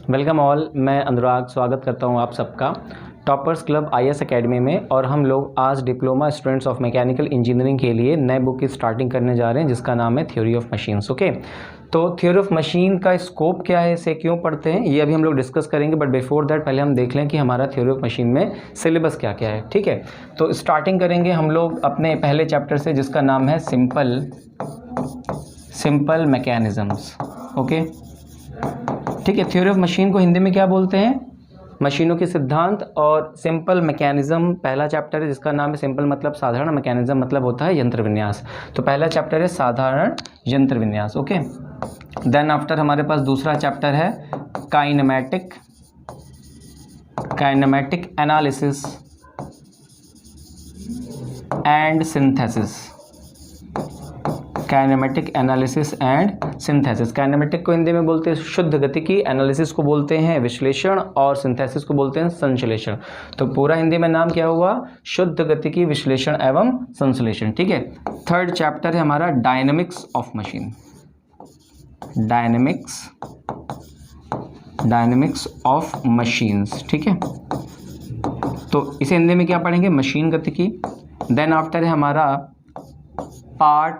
Welcome all. मैं अनुराग स्वागत करता हूं आप सबका टॉपर्स क्लब आईएएस एकेडमी में। और हम लोग आज diploma students of mechanical engineering के लिए नए बुक की स्टार्टिंग करने जा रहे हैं जिसका नाम है थ्योरी ऑफ मशीन्स। ओके, तो थ्योरी ऑफ मशीन का स्कोप क्या है, इसे क्यों पढ़ते हैं, ये अभी हम लोग डिस्कस करेंगे। बट बिफोर दैट पहले हम देख लें कि हमारा थ्योरी ऑफ मशीन में सिलेबस क्या क्या है। ठीक है, तो स्टार्टिंग करेंगे हम लोग अपने पहले चैप्टर से जिसका नाम है सिंपल मैकेनिज्म्स। ओके, ठीक है। थ्योरी ऑफ मशीन को हिंदी में क्या बोलते हैं? मशीनों के सिद्धांत। और सिंपल मैकेनिज्म पहला चैप्टर है जिसका नाम है सिंपल मतलब साधारण, मैकेनिज्म मतलब होता है यंत्र विन्यास। तो पहला चैप्टर है साधारण यंत्र विन्यास। ओके, देन आफ्टर हमारे पास दूसरा चैप्टर है kinematic analysis and synthesis. Kinematic analysis and synthesis. Kinematic को हिंदी में बोलते हैं शुद्ध गतिकी, एनालिसिस को बोलते हैं विश्लेषण और सिंथेसिस को बोलते हैं संश्लेषण। तो पूरा हिंदी में नाम क्या हुआ? शुद्ध गतिकी, विश्लेषण एवं संश्लेषण। ठीक है। थर्ड चैप्टर है हमारा dynamics of machine. Dynamics of machines. ठीक है, तो इसे हिंदी में क्या पढ़ेंगे? मशीन गतिकी। देन आफ्टर है हमारा पावर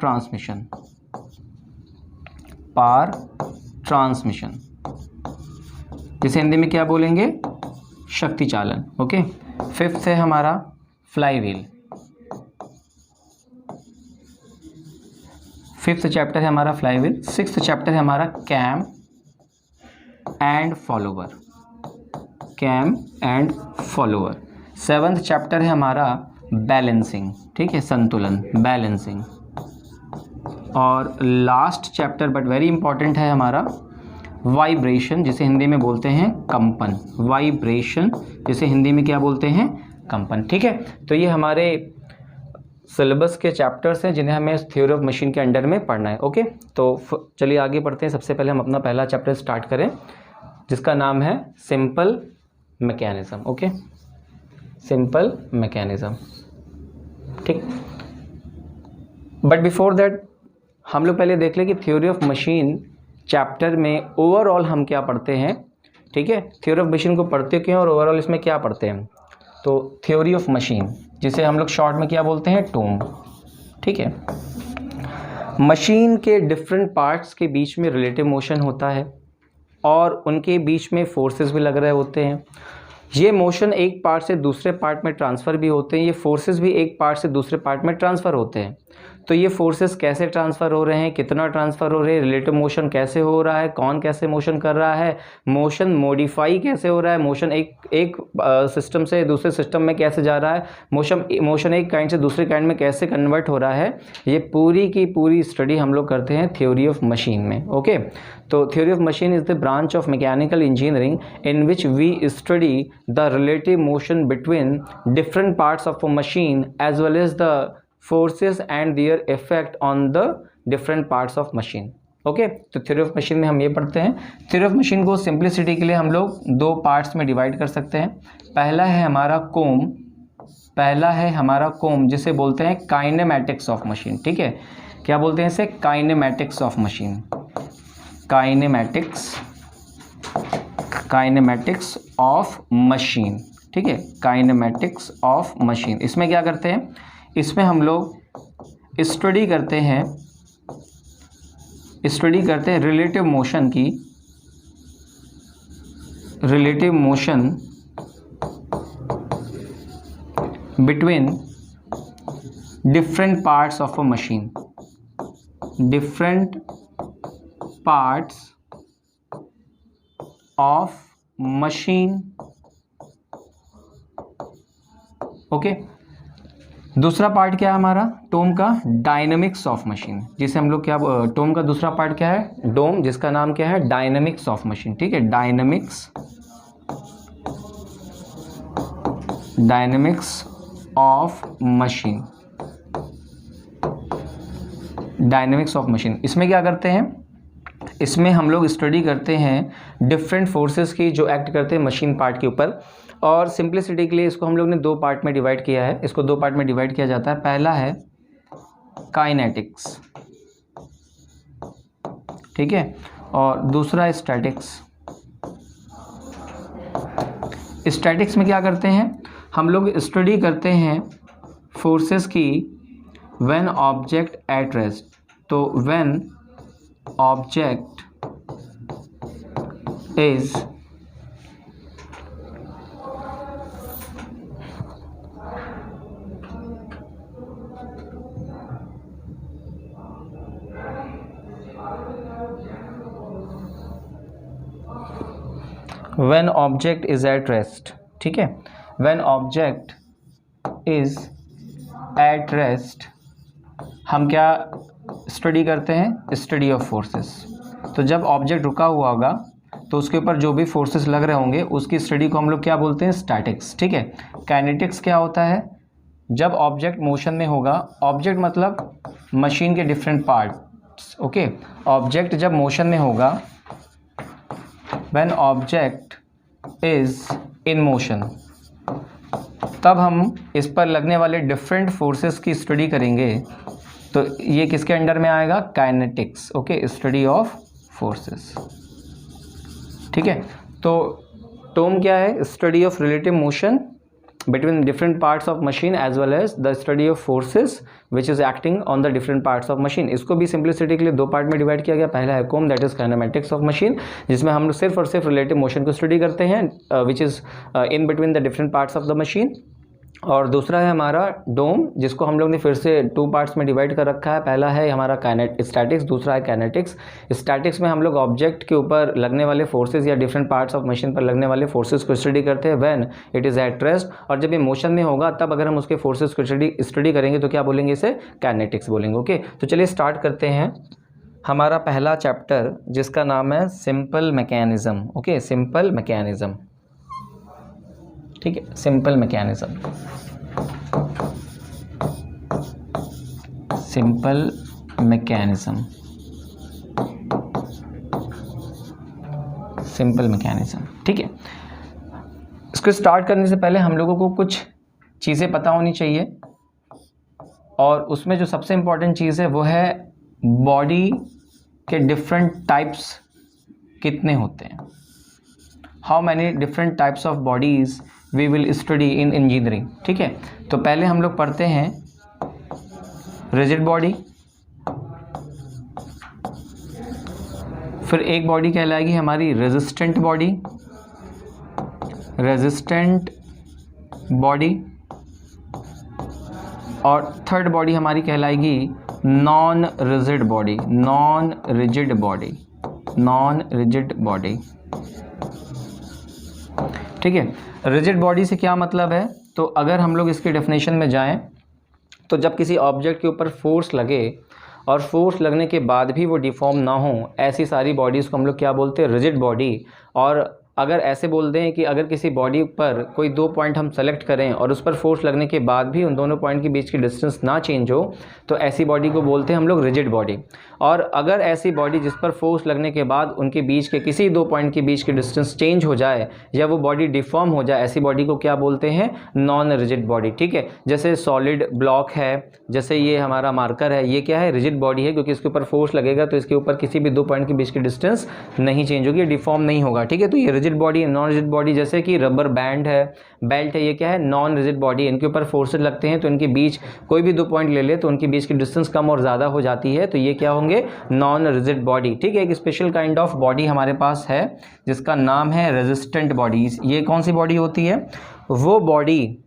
ट्रांसमिशन, जिसे हिंदी में क्या बोलेंगे? शक्ति चालन। ओके, फिफ्थ है हमारा फ्लाईव्हील। फिफ्थ चैप्टर है हमारा फ्लाईव्हील। सिक्स्थ चैप्टर है हमारा cam and follower. Seventh chapter है हमारा बैलेंसिंग। ठीक है, संतुलन, बैलेंसिंग। और last chapter but very important है हमारा वाइब्रेशन, जिसे हिंदी में बोलते हैं कंपन। वाइब्रेशन, जिसे हिंदी में क्या बोलते हैं? कंपन। ठीक है, तो ये हमारे सिलेबस के चैप्टर्स हैं जिन्हें हमें थ्योरी ऑफ मशीन के अंडर में पढ़ना है। ओके, तो चलिए आगे बढ़ते हैं। सबसे पहले हम अपना पहला चैप्टर स्टार्ट करें जिसका नाम है simple mechanism. Okay, simple mechanism. ठीक, बट बिफोर दैट हम लोग पहले देख लें कि थ्योरी ऑफ मशीन चैप्टर में ओवरऑल हम क्या पढ़ते हैं। ठीक है, थ्योरी ऑफ मशीन को पढ़ते क्यों और ओवरऑल इसमें क्या पढ़ते हैं। तो थ्योरी ऑफ मशीन, जिसे हम लोग शॉर्ट में क्या बोलते हैं? टोम। ठीक है, मशीन के डिफरेंट पार्ट्स के बीच में रिलेटिव मोशन होता है और उनके बीच में फोर्सेस भी लग रहे होते हैं। ये मोशन एक पार्ट से दूसरे पार्ट में ट्रांसफ़र भी होते हैं, ये फोर्सेस भी एक पार्ट से दूसरे पार्ट में ट्रांसफ़र होते हैं। तो ये फोर्सेस कैसे ट्रांसफ़र हो रहे हैं, कितना ट्रांसफ़र हो रहे हैं, रिलेटिव मोशन कैसे हो रहा है, कौन कैसे मोशन कर रहा है, मोशन मॉडिफाई कैसे हो रहा है, मोशन एक सिस्टम से दूसरे सिस्टम में कैसे जा रहा है, मोशन एक काइंड से दूसरे काइंड में कैसे कन्वर्ट हो रहा है, ये पूरी की पूरी स्टडी हम लोग करते हैं थ्योरी ऑफ मशीन में। ओके, तो theory of machine is the branch of mechanical engineering in which we study the relative motion between different parts of a machine as well as the forces and their effect on the different parts of machine। Okay, तो theory of machine में हम ये पढ़ते हैं। Theory of machine को simplicity के लिए हम लोग दो पार्ट्स में डिवाइड कर सकते हैं। पहला है हमारा कोम, जिसे बोलते हैं काइनेमैटिक्स ऑफ मशीन। ठीक है, क्या बोलते हैं इसे? Kinematics of machine. Kinematics of machine. ठीक है, काइनेमैटिक्स ऑफ मशीन। इसमें क्या करते हैं? इसमें हम लोग स्टडी करते हैं रिलेटिव मोशन की, relative motion between different parts of a machine, different parts of machine. Okay, दूसरा पार्ट क्या है हमारा टोम का? डायनेमिक्स ऑफ मशीन, जिसे हम लोग क्या, टोम का दूसरा पार्ट क्या है? डोम, जिसका नाम क्या है? Dynamics of machine. ठीक है, dynamics of machine. Dynamics of machine, इसमें क्या करते हैं? इसमें हम लोग स्टडी करते हैं डिफरेंट फोर्सेस की जो एक्ट करते हैं मशीन पार्ट के ऊपर। और सिंप्लिसिटी के लिए इसको हम लोग ने दो पार्ट में डिवाइड किया है। इसको दो पार्ट में डिवाइड किया जाता है। पहला है काइनेटिक्स, ठीक है, और दूसरा स्टैटिक्स। स्टैटिक्स में क्या करते हैं हम लोग, स्टडी करते हैं फोर्सेस की व्हेन ऑब्जेक्ट एट रेस्ट। तो when object is when object is at rest, ठीक है, when object is at rest हम क्या स्टडी करते हैं, स्टडी ऑफ फोर्सेस। तो जब ऑब्जेक्ट रुका हुआ होगा तो उसके ऊपर जो भी फोर्सेस लग रहे होंगे उसकी स्टडी को हम लोग क्या बोलते हैं, स्टैटिक्स, ठीक है। काइनेटिक्स क्या होता है, जब ऑब्जेक्ट मोशन में होगा, ऑब्जेक्ट मतलब मशीन के डिफरेंट पार्ट्स, ओके। ऑब्जेक्ट जब मोशन में होगा, when object is in motion, तब हम इस पर लगने वाले डिफरेंट फोर्सेस की स्टडी करेंगे। तो ये किसके अंडर में आएगा, kinetics, okay, study of forces, ठीक है। तो टर्म क्या है, study of relative motion between different parts of machine as well as the study of forces which is acting on the different parts of machine। इसको भी simplicity के लिए दो पार्ट में डिवाइड किया गया। पहला है com, that is kinematics of machine, जिसमें हम लोग सिर्फ और सिर्फ रिलेटिव मोशन को स्टडी करते हैं which is in between the different parts of the machine. और दूसरा है हमारा डोम, जिसको हम लोग ने फिर से टू पार्ट्स में डिवाइड कर रखा है। पहला है हमारा स्टैटिक्स, दूसरा है काइनेटिक्स। स्टैटिक्स में हम लोग ऑब्जेक्ट के ऊपर लगने वाले फोर्सेस या डिफरेंट पार्ट्स ऑफ मशीन पर लगने वाले फोर्सेस को स्टडी करते हैं when it is at rest. और जब ये मोशन में होगा तब अगर हम उसके फोर्सेस को स्टडी करेंगे तो क्या बोलेंगे, इसे काइनेटिक्स बोलेंगे, ओके। तो चलिए स्टार्ट करते हैं हमारा पहला चैप्टर, जिसका नाम है simple mechanism, okay, simple mechanism, ठीक है, simple mechanism, simple mechanism, simple mechanism, ठीक है। इसको स्टार्ट करने से पहले हम लोगों को कुछ चीज़ें पता होनी चाहिए, और उसमें जो सबसे इम्पॉर्टेंट चीज़ है वो है बॉडी के डिफरेंट टाइप्स कितने होते हैं, how many different types of bodies we will study in engineering, ठीक है। तो पहले हम लोग पढ़ते हैं रिजिड बॉडी, फिर एक बॉडी कहलाएगी हमारी रेजिस्टेंट बॉडी, रेजिस्टेंट बॉडी, और थर्ड बॉडी हमारी कहलाएगी non rigid body, non rigid body, non rigid body, ठीक है। रिजिड बॉडी से क्या मतलब है, तो अगर हम लोग इसकी डेफिनेशन में जाएं तो जब किसी ऑब्जेक्ट के ऊपर फोर्स लगे और फोर्स लगने के बाद भी वो डिफॉर्म ना हो, ऐसी सारी बॉडीज़ को हम लोग क्या बोलते हैं, रिजिड बॉडी। और अगर ऐसे बोल दें कि अगर किसी बॉडी पर कोई दो पॉइंट हम सेलेक्ट करें और उस पर फोर्स लगने के बाद भी उन दोनों पॉइंट के बीच की डिस्टेंस ना चेंज हो, तो ऐसी बॉडी को बोलते हैं हम लोग रिजिड बॉडी। और अगर ऐसी बॉडी जिस पर फोर्स लगने के बाद उनके बीच के किसी दो पॉइंट के बीच की डिस्टेंस चेंज हो जाए या वो बॉडी डिफॉर्म हो जाए, ऐसी बॉडी को क्या बोलते हैं, नॉन रिजिड बॉडी, ठीक है। जैसे सॉलिड ब्लॉक है, जैसे ये हमारा मार्कर है, ये क्या है, रिजिड बॉडी है, क्योंकि इसके ऊपर फोर्स लगेगा तो इसके ऊपर किसी भी दो पॉइंट के बीच की डिस्टेंस नहीं चेंज होगी, डिफॉर्म नहीं होगा, ठीक है। तो ये रिजिड बॉडी है। नॉन रिजिड बॉडी जैसे कि रबर बैंड है, बेल्ट है, ये क्या है, नॉन रिजिड बॉडी है। इनके ऊपर फोर्सेस लगते हैं तो इनके बीच कोई भी दो पॉइंट ले ले तो उनके बीच की डिस्टेंस कम और ज़्यादा हो जाती है, तो ये क्या होंगे, नॉन रिजिड बॉडी, ठीक है। एक स्पेशल काइंड ऑफ बॉडी हमारे पास है जिसका नाम है रेजिस्टेंट बॉडीज। ये कौन सी बॉडी होती है, वो बॉडी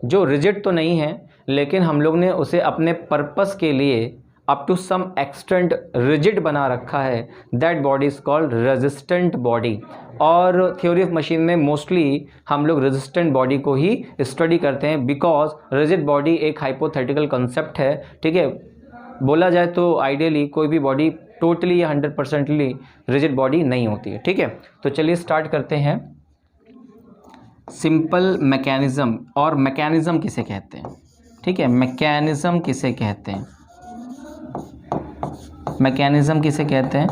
जो रिजिड तो नहीं है लेकिन हम लोग ने उसे अपने पर्पस के लिए up to some extent rigid बना रखा है, that body is called resistant body. और थ्योरी ऑफ मशीन में मोस्टली हम लोग रेजिस्टेंट बॉडी को ही स्टडी करते हैं, बिकॉज रिजिड बॉडी एक हाइपोथेटिकल कंसेप्ट है, ठीक है। बोला जाए तो आइडियली कोई भी बॉडी टोटली या 100% रिजिड बॉडी नहीं होती है, ठीक है। तो चलिए स्टार्ट करते हैं सिंपल मैकेनिज्म। और मैकेनिज्म किसे कहते हैं, ठीक है, मैकेनिज्म किसे कहते हैं, मैकेनिज्म किसे कहते हैं।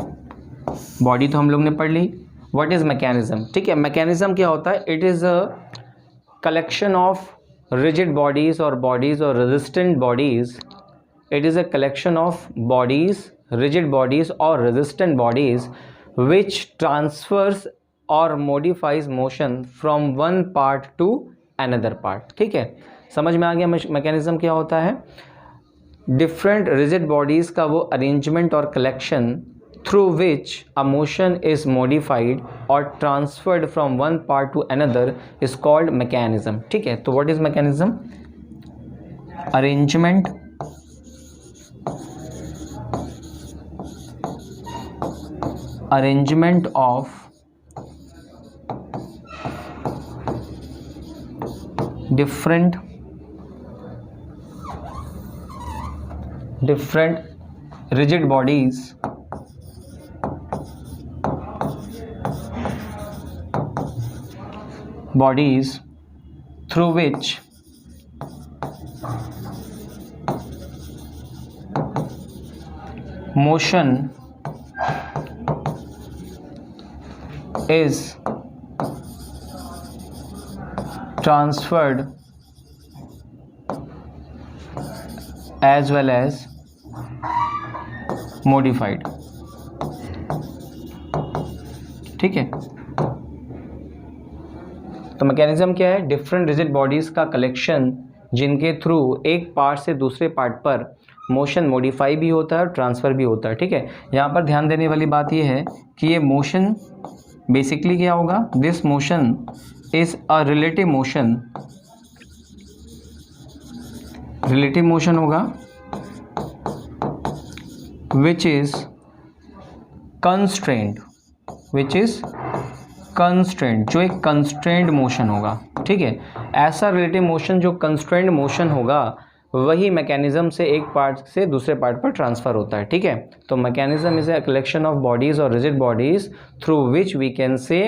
बॉडी तो हम लोग ने पढ़ ली, व्हाट इज़ मैकेनिज्म, ठीक है। मैकेनिज्म क्या होता है, it is a collection of rigid bodies और बॉडीज़ और resistant bodies. It is a collection of bodies, rigid bodies or resistant bodies which transfers और modifies motion from one part to another part. ठीक है, समझ में आ गया mechanism क्या होता है। डिफरेंट रिजिड बॉडीज़ का वो अरेंजमेंट और collection through which a motion is modified और transferred from one part to another is called mechanism. ठीक है, तो what is mechanism? Arrangement of different rigid bodies through which motion is transferred as well as modified। ठीक है, तो mechanism क्या है? Different rigid bodies का कलेक्शन जिनके थ्रू एक पार्ट से दूसरे पार्ट पर मोशन मॉडिफाई भी होता है और ट्रांसफ़र भी होता है। ठीक है, यहाँ पर ध्यान देने वाली बात यह है कि ये मोशन बेसिकली क्या होगा? This motion is a relative motion, relative motion होगा विच इज़ कंस्ट्रेंड, जो एक कंस्ट्रेंड मोशन होगा। ठीक है, ऐसा रिलेटिव मोशन जो कंस्ट्रेंड मोशन होगा वही मैकेनिज्म से एक पार्ट से दूसरे पार्ट पर ट्रांसफ़र होता है। ठीक है, तो mechanism is a collection of bodies और rigid bodies through which we can say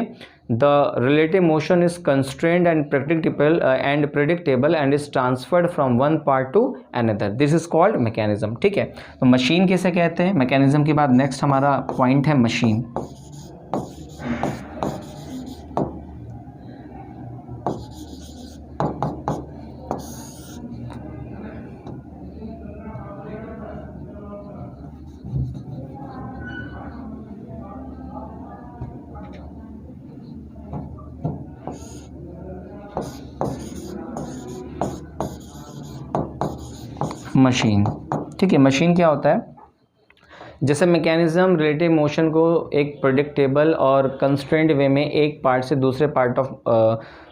the relative motion is constrained and predictable and is transferred from one part to another. This is called mechanism. ठीक है, तो machine किसे कहते हैं? Mechanism के बाद next हमारा पॉइंट है मशीन। मशीन, ठीक है, मशीन क्या होता है? जैसे मैकेनिज्म रिलेटिव मोशन को एक प्रेडिक्टेबल और कंस्ट्रेंट वे में एक पार्ट से दूसरे पार्ट ऑफ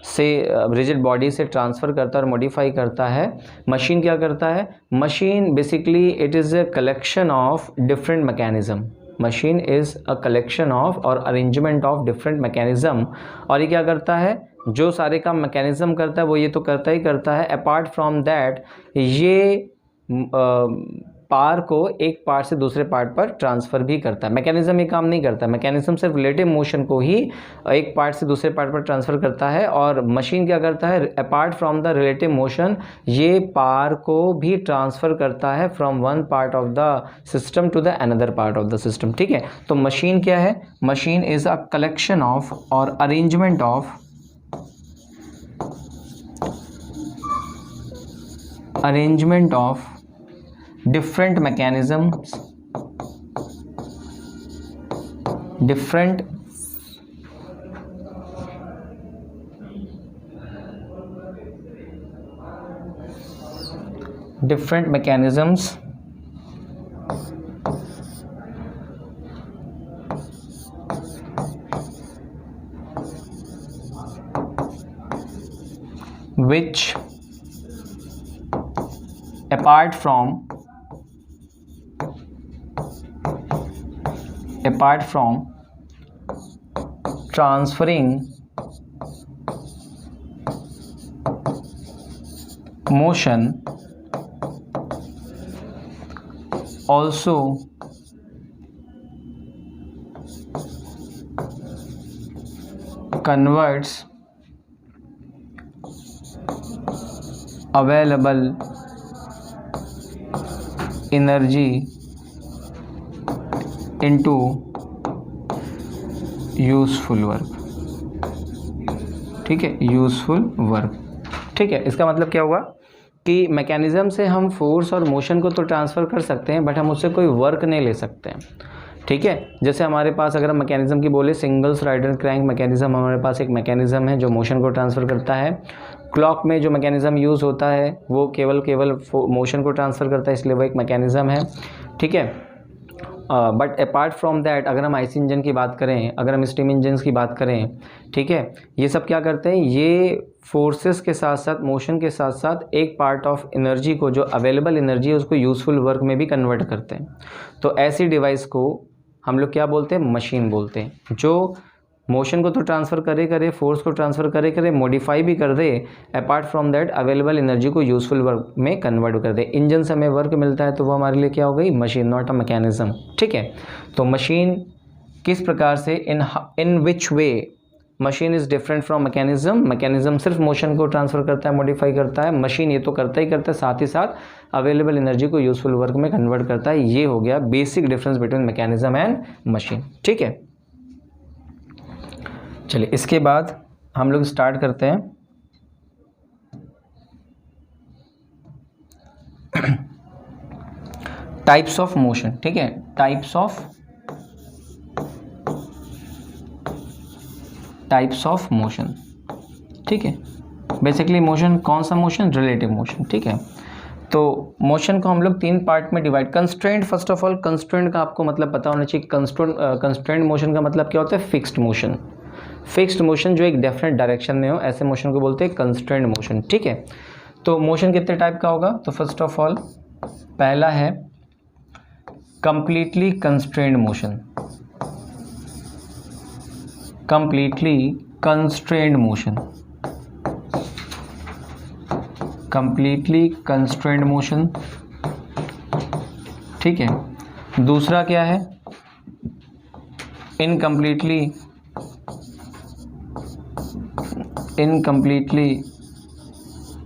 से रिजिड बॉडी से ट्रांसफ़र करता है और मॉडिफाई करता है, मशीन क्या करता है? Machine basically it is a collection of different mechanism. Machine is a collection of और अरेंजमेंट ऑफ डिफरेंट मैकेनिज्म। और ये क्या करता है? जो सारे काम मैकेनिज्म करता है वो ये तो करता ही करता है, अपार्ट फ्रॉम दैट ये पार को एक पार्ट से दूसरे पार्ट पर ट्रांसफ़र भी करता है। मैकेनिज्म ये काम नहीं करता, मैकेनिज्म सिर्फ रिलेटिव मोशन को ही एक पार्ट से दूसरे पार्ट पर ट्रांसफ़र करता है, और मशीन क्या करता है? Apart from the relative motion ये पार को भी ट्रांसफ़र करता है from one part of the system to the another part of the system. ठीक है, तो मशीन क्या है? Machine is a collection of और arrangement of different mechanisms, different mechanisms which apart from transferring motion also converts available energy into useful work. ठीक है, useful work. ठीक है, इसका मतलब क्या हुआ कि मैकेनिज्म से हम फोर्स और मोशन को तो ट्रांसफ़र कर सकते हैं, बट हम उससे कोई वर्क नहीं ले सकते हैं। ठीक है। जैसे हमारे पास अगर हम मैकेनिज्म की बोले, सिंगल राइडर क्रैंक मैकेनिज्म हमारे पास एक मैकेनिज्म है जो मोशन को ट्रांसफ़र करता है। क्लॉक में जो मैकेनिज्म यूज़ होता है वो केवल मोशन को ट्रांसफ़र करता है, इसलिए वो एक मैकेनिज्म है, ठीक है। बट अपार्ट फ्रॉम दैट अगर हम आईसी इंजन की बात करें, अगर हम स्टीम इंजन की बात करें, ठीक है, ये सब क्या करते हैं, ये फोर्सेस के साथ साथ, मोशन के साथ साथ एक पार्ट ऑफ एनर्जी को, जो अवेलेबल एनर्जी है, उसको यूज़फुल वर्क में भी कन्वर्ट करते हैं। तो ऐसी डिवाइस को हम लोग क्या बोलते हैं, मशीन बोलते हैं, जो मोशन को तो ट्रांसफ़र करे, फोर्स को ट्रांसफ़र करे, मॉडिफाई भी कर दे, apart from that available energy को यूज़फुल वर्क में कन्वर्ट कर दे। इंजन से हमें वर्क मिलता है तो वो हमारे लिए क्या हो गई, मशीन, नॉट अ मैकेनिज्म, ठीक है। तो मशीन किस प्रकार से, in which way machine is different from mechanism. Mechanism सिर्फ मोशन को ट्रांसफ़र करता है, मॉडिफाई करता है, मशीन ये तो करता ही करता है, साथ ही साथ अवेलेबल एनर्जी को यूज़फुल वर्क में कन्वर्ट करता है। ये हो गया basic difference between mechanism and machine, ठीक है। चलिए इसके बाद हम लोग स्टार्ट करते हैं टाइप्स ऑफ मोशन, ठीक है, टाइप्स ऑफ मोशन, ठीक है। बेसिकली मोशन, कौन सा मोशन, रिलेटिव मोशन, ठीक है। तो मोशन को हम लोग 3 पार्ट में divide, constraint, first of all constraint का आपको मतलब पता होना चाहिए। कंस्ट्रेंट मोशन का मतलब क्या होता है, फिक्स्ड मोशन। फिक्स्ड मोशन जो एक डेफिनेट डायरेक्शन में हो, ऐसे मोशन को बोलते हैं कंस्ट्रेंट मोशन, ठीक है। तो मोशन कितने टाइप का होगा, तो फर्स्ट ऑफ ऑल पहला है completely constraint motion, completely constraint motion, completely constraint motion, ठीक है। दूसरा क्या है, incompletely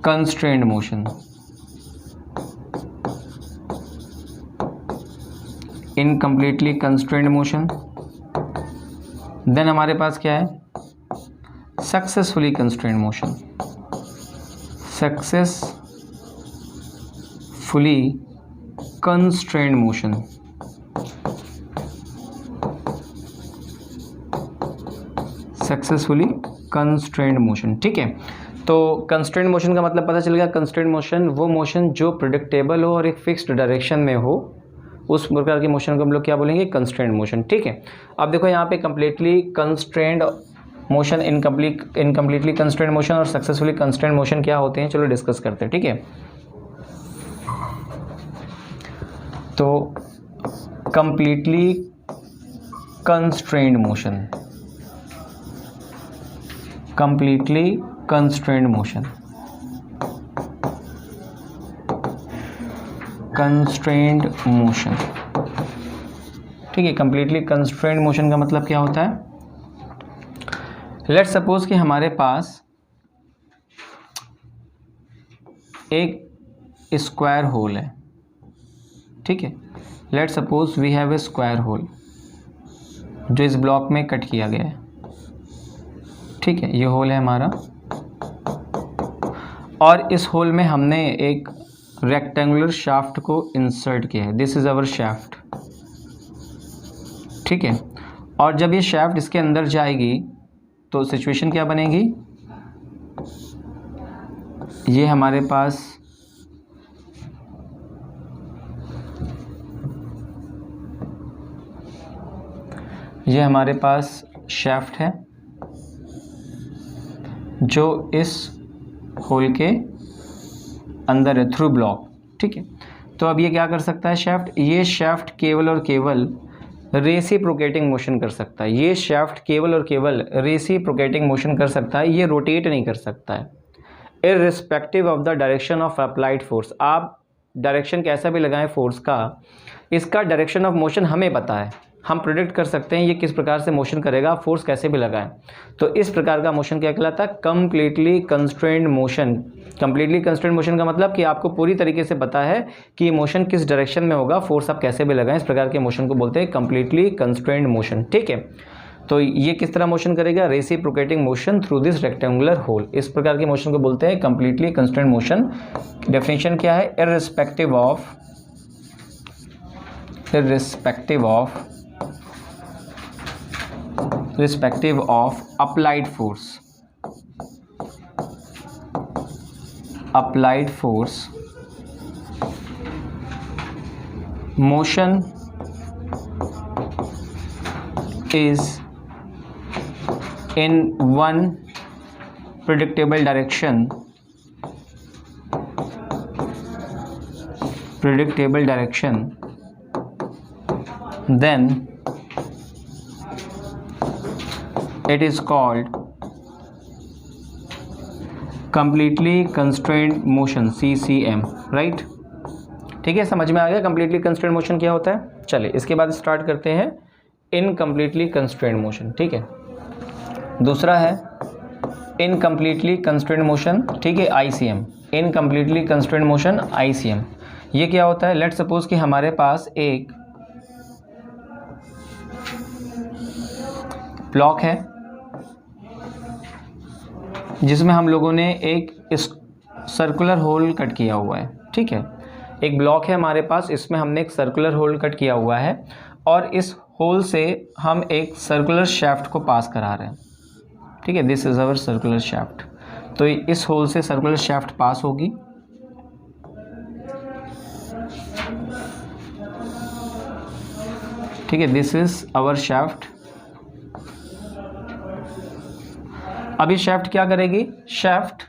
constraint motion, incompletely constraint motion. Then हमारे पास क्या है, successfully constraint motion, successfully constraint motion, successfully constraint motion, ठीक है। तो कंस्ट्रेंट मोशन का मतलब पता चल गया, कंस्ट्रेंट मोशन वो मोशन जो प्रेडिक्टेबल हो और एक फिक्स्ड डायरेक्शन में हो, उस प्रकार के मोशन को हम लोग क्या बोलेंगे, कंस्ट्रेंट मोशन, ठीक है। अब देखो यहाँ पे completely constraint motion, incompletely constraint motion और सक्सेसफुली कंस्ट्रेंट मोशन क्या होते हैं, चलो डिस्कस करते हैं, ठीक है। तो completely constraint motion, completely constraint motion, constraint motion, ठीक है। कंप्लीटली कंस्ट्रेंट मोशन का मतलब क्या होता है, लेट्स सपोज कि हमारे पास एक स्क्वायर होल है, ठीक है। Let's suppose we have a square hole जो इस ब्लॉक में कट किया गया है, ठीक है, ये होल है हमारा, और इस होल में हमने एक रेक्टेंगुलर शाफ्ट को इंसर्ट किया है, दिस इज अवर शाफ्ट, ठीक है। और जब ये शाफ्ट इसके अंदर जाएगी तो सिचुएशन क्या बनेगी, ये हमारे पास शाफ्ट है जो इस होल के अंदर है, थ्रू ब्लॉक, ठीक है। तो अब ये क्या कर सकता है शाफ्ट, ये शाफ्ट केवल और केवल रेसिप्रोकेटिंग मोशन कर सकता है, ये शाफ्ट केवल और केवल रेसिप्रोकेटिंग मोशन कर सकता है, ये रोटेट नहीं कर सकता है, irrespective of the direction of applied force. आप डायरेक्शन कैसा भी लगाएं फोर्स का, इसका डायरेक्शन ऑफ मोशन हमें पता है, हम प्रेडिक्ट कर सकते हैं ये किस प्रकार से मोशन करेगा, फोर्स कैसे भी लगाएं। तो इस प्रकार का मोशन क्या कहलाता है, completely constraint motion. Completely constraint motion का मतलब कि आपको पूरी तरीके से पता है कि मोशन किस डायरेक्शन में होगा, फोर्स आप कैसे भी लगाएं, इस प्रकार के मोशन को बोलते हैं कंप्लीटली कंस्ट्रेंट मोशन, ठीक है। तो ये किस तरह मोशन करेगा, reciprocating motion through this rectangular hole, इस प्रकार के मोशन को बोलते हैं कंप्लीटली कंस्ट्रेंट मोशन। डेफिनेशन क्या है, irrespective of respective of applied force, applied force, motion is in one predictable direction, then it is called completely constrained motion, CCM, right. ठीक है, समझ में आ गया completely constrained motion क्या होता है। चलिए इसके बाद स्टार्ट करते हैं incompletely constrained motion। ठीक है, दूसरा है incompletely constrained motion, ठीक है, ICM, incompletely constrained motion ICM। ये क्या होता है, लेट्स सपोज कि हमारे पास एक ब्लॉक है जिसमें हम लोगों ने एक सर्कुलर होल कट किया हुआ है। ठीक है, एक ब्लॉक है हमारे पास, इसमें हमने एक सर्कुलर होल कट किया हुआ है और इस होल से हम एक सर्कुलर शाफ्ट को पास करा रहे हैं। ठीक है, this is our circular shaft. तो इस होल से सर्कुलर शाफ्ट पास होगी, ठीक है, दिस इज अवर शाफ्ट। अभी शाफ्ट क्या करेगी, शाफ्ट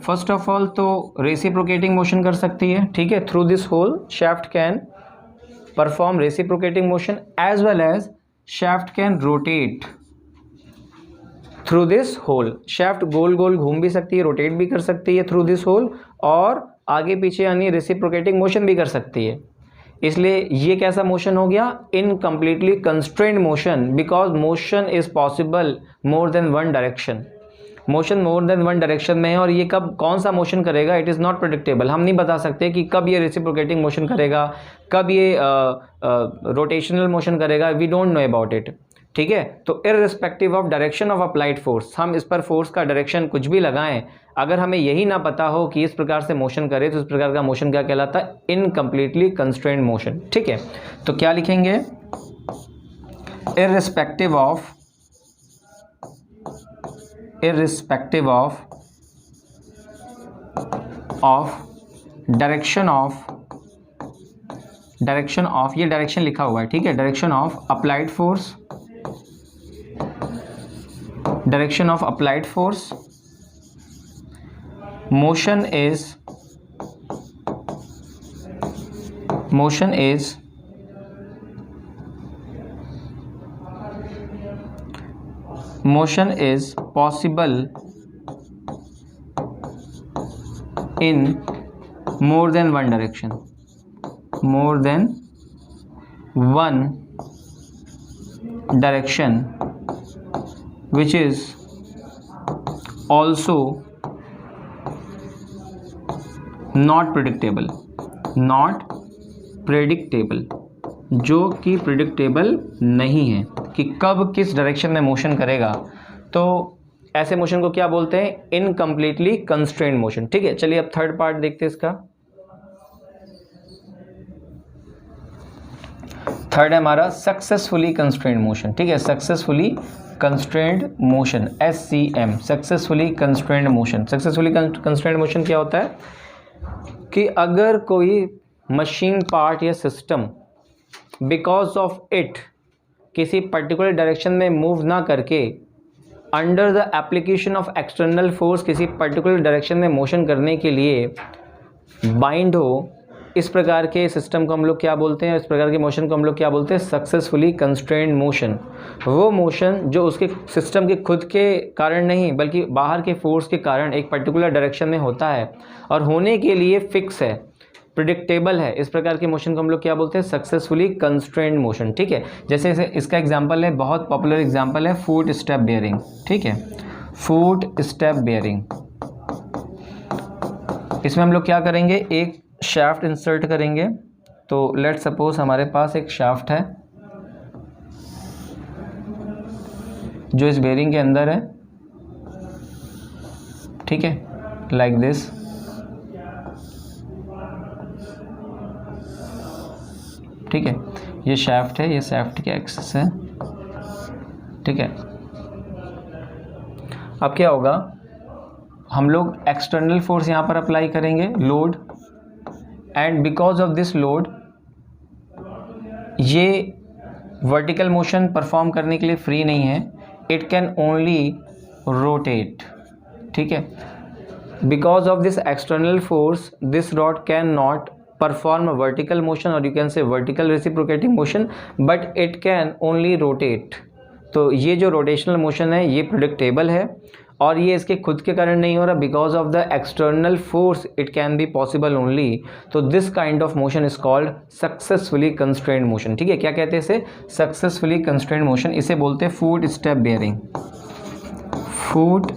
फर्स्ट ऑफ ऑल तो रेसिप्रोकेटिंग मोशन कर सकती है। ठीक है, through this hole shaft can perform reciprocating motion as well as shaft can rotate through this hole. Shaft गोल गोल घूम भी सकती है, रोटेट भी कर सकती है थ्रू दिस होल, और आगे पीछे यानी रेसिप्रोकेटिंग मोशन भी कर सकती है। इसलिए ये कैसा मोशन हो गया, incompletely constrained motion, because motion is possible more than one direction. Motion more than one direction में है और ये कब कौन सा मोशन करेगा, इट इज़ नॉट प्रेडिक्टेबल। हम नहीं बता सकते कि कब ये रेसिप्रोकेटिंग मोशन करेगा, कब ये रोटेशनल मोशन करेगा, we don't know about it. ठीक है, तो irrespective of direction of applied force, हम इस पर फोर्स का डायरेक्शन कुछ भी लगाएं, अगर हमें यही ना पता हो कि इस प्रकार से मोशन करे तो इस प्रकार का मोशन क्या कहलाता है, इनकम्प्लीटली कंस्ट्रेंड मोशन। ठीक है, तो क्या लिखेंगे, इररिस्पेक्टिव ऑफ डायरेक्शन ऑफ ये डायरेक्शन लिखा हुआ है। ठीक है, direction of applied force, direction of applied force, motion is possible in more than one direction, which is also not predictable, जो कि प्रेडिक्टेबल नहीं है कि कब किस डायरेक्शन में मोशन करेगा। तो ऐसे मोशन को क्या बोलते हैं, इनकम्प्लीटली कंस्ट्रेंड मोशन। ठीक है, चलिए अब थर्ड पार्ट देखते हैं इसका। थर्ड है हमारा सक्सेसफुली कंस्ट्रेंड मोशन। ठीक है, successfully constrained motion, SCM, successfully constrained motion. Successfully constrained motion क्या होता है कि अगर कोई मशीन पार्ट या सिस्टम बिकॉज ऑफ इट किसी पर्टिकुलर डायरेक्शन में मूव ना करके under the application of external force किसी पर्टिकुलर डायरेक्शन में मोशन करने के लिए बाइंड हो, इस प्रकार के सिस्टम को हम लोग क्या बोलते हैं, इस प्रकार के मोशन को हम लोग क्या बोलते हैं, सक्सेसफुली कंस्ट्रेंड मोशन। वो मोशन जो उसके सिस्टम के खुद के कारण नहीं बल्कि बाहर के फोर्स के कारण एक पर्टिकुलर डायरेक्शन में होता है और होने के लिए फिक्स है, प्रिडिक्टेबल है, इस प्रकार के मोशन को हम लोग क्या बोलते हैं, सक्सेसफुली कंस्ट्रेंड मोशन। ठीक है, जैसे इसका एग्जाम्पल है, बहुत पॉपुलर एग्जाम्पल है फुट स्टेप बेयरिंग। ठीक है, फुट स्टेप बेयरिंग, इसमें हम लोग क्या करेंगे, एक शाफ्ट इंसर्ट करेंगे। तो लेट सपोज हमारे पास एक शाफ्ट है जो इस बेयरिंग के अंदर है। ठीक है, लाइक दिस। ठीक है, ये शाफ्ट है, ये शाफ्ट की एक्सिस है। ठीक है। अब क्या होगा, हम लोग एक्सटर्नल फोर्स यहाँ पर अप्लाई करेंगे, load, and because of this load ये वर्टिकल मोशन परफॉर्म करने के लिए फ्री नहीं है, इट कैन ओनली रोटेट, ठीक है। Because of this external force this rod can not perform vertical motion और you can say vertical reciprocating motion, but it can only rotate. तो ये जो रोटेशनल मोशन है ये प्रेडिक्टेबल है और ये इसके खुद के कारण नहीं हो रहा, because of the external force it can be possible only. तो this kind of motion is called successfully constrained motion, ठीक है। क्या कहते हैं इसे? Successfully constrained motion. इसे बोलते हैं foot step bearing, foot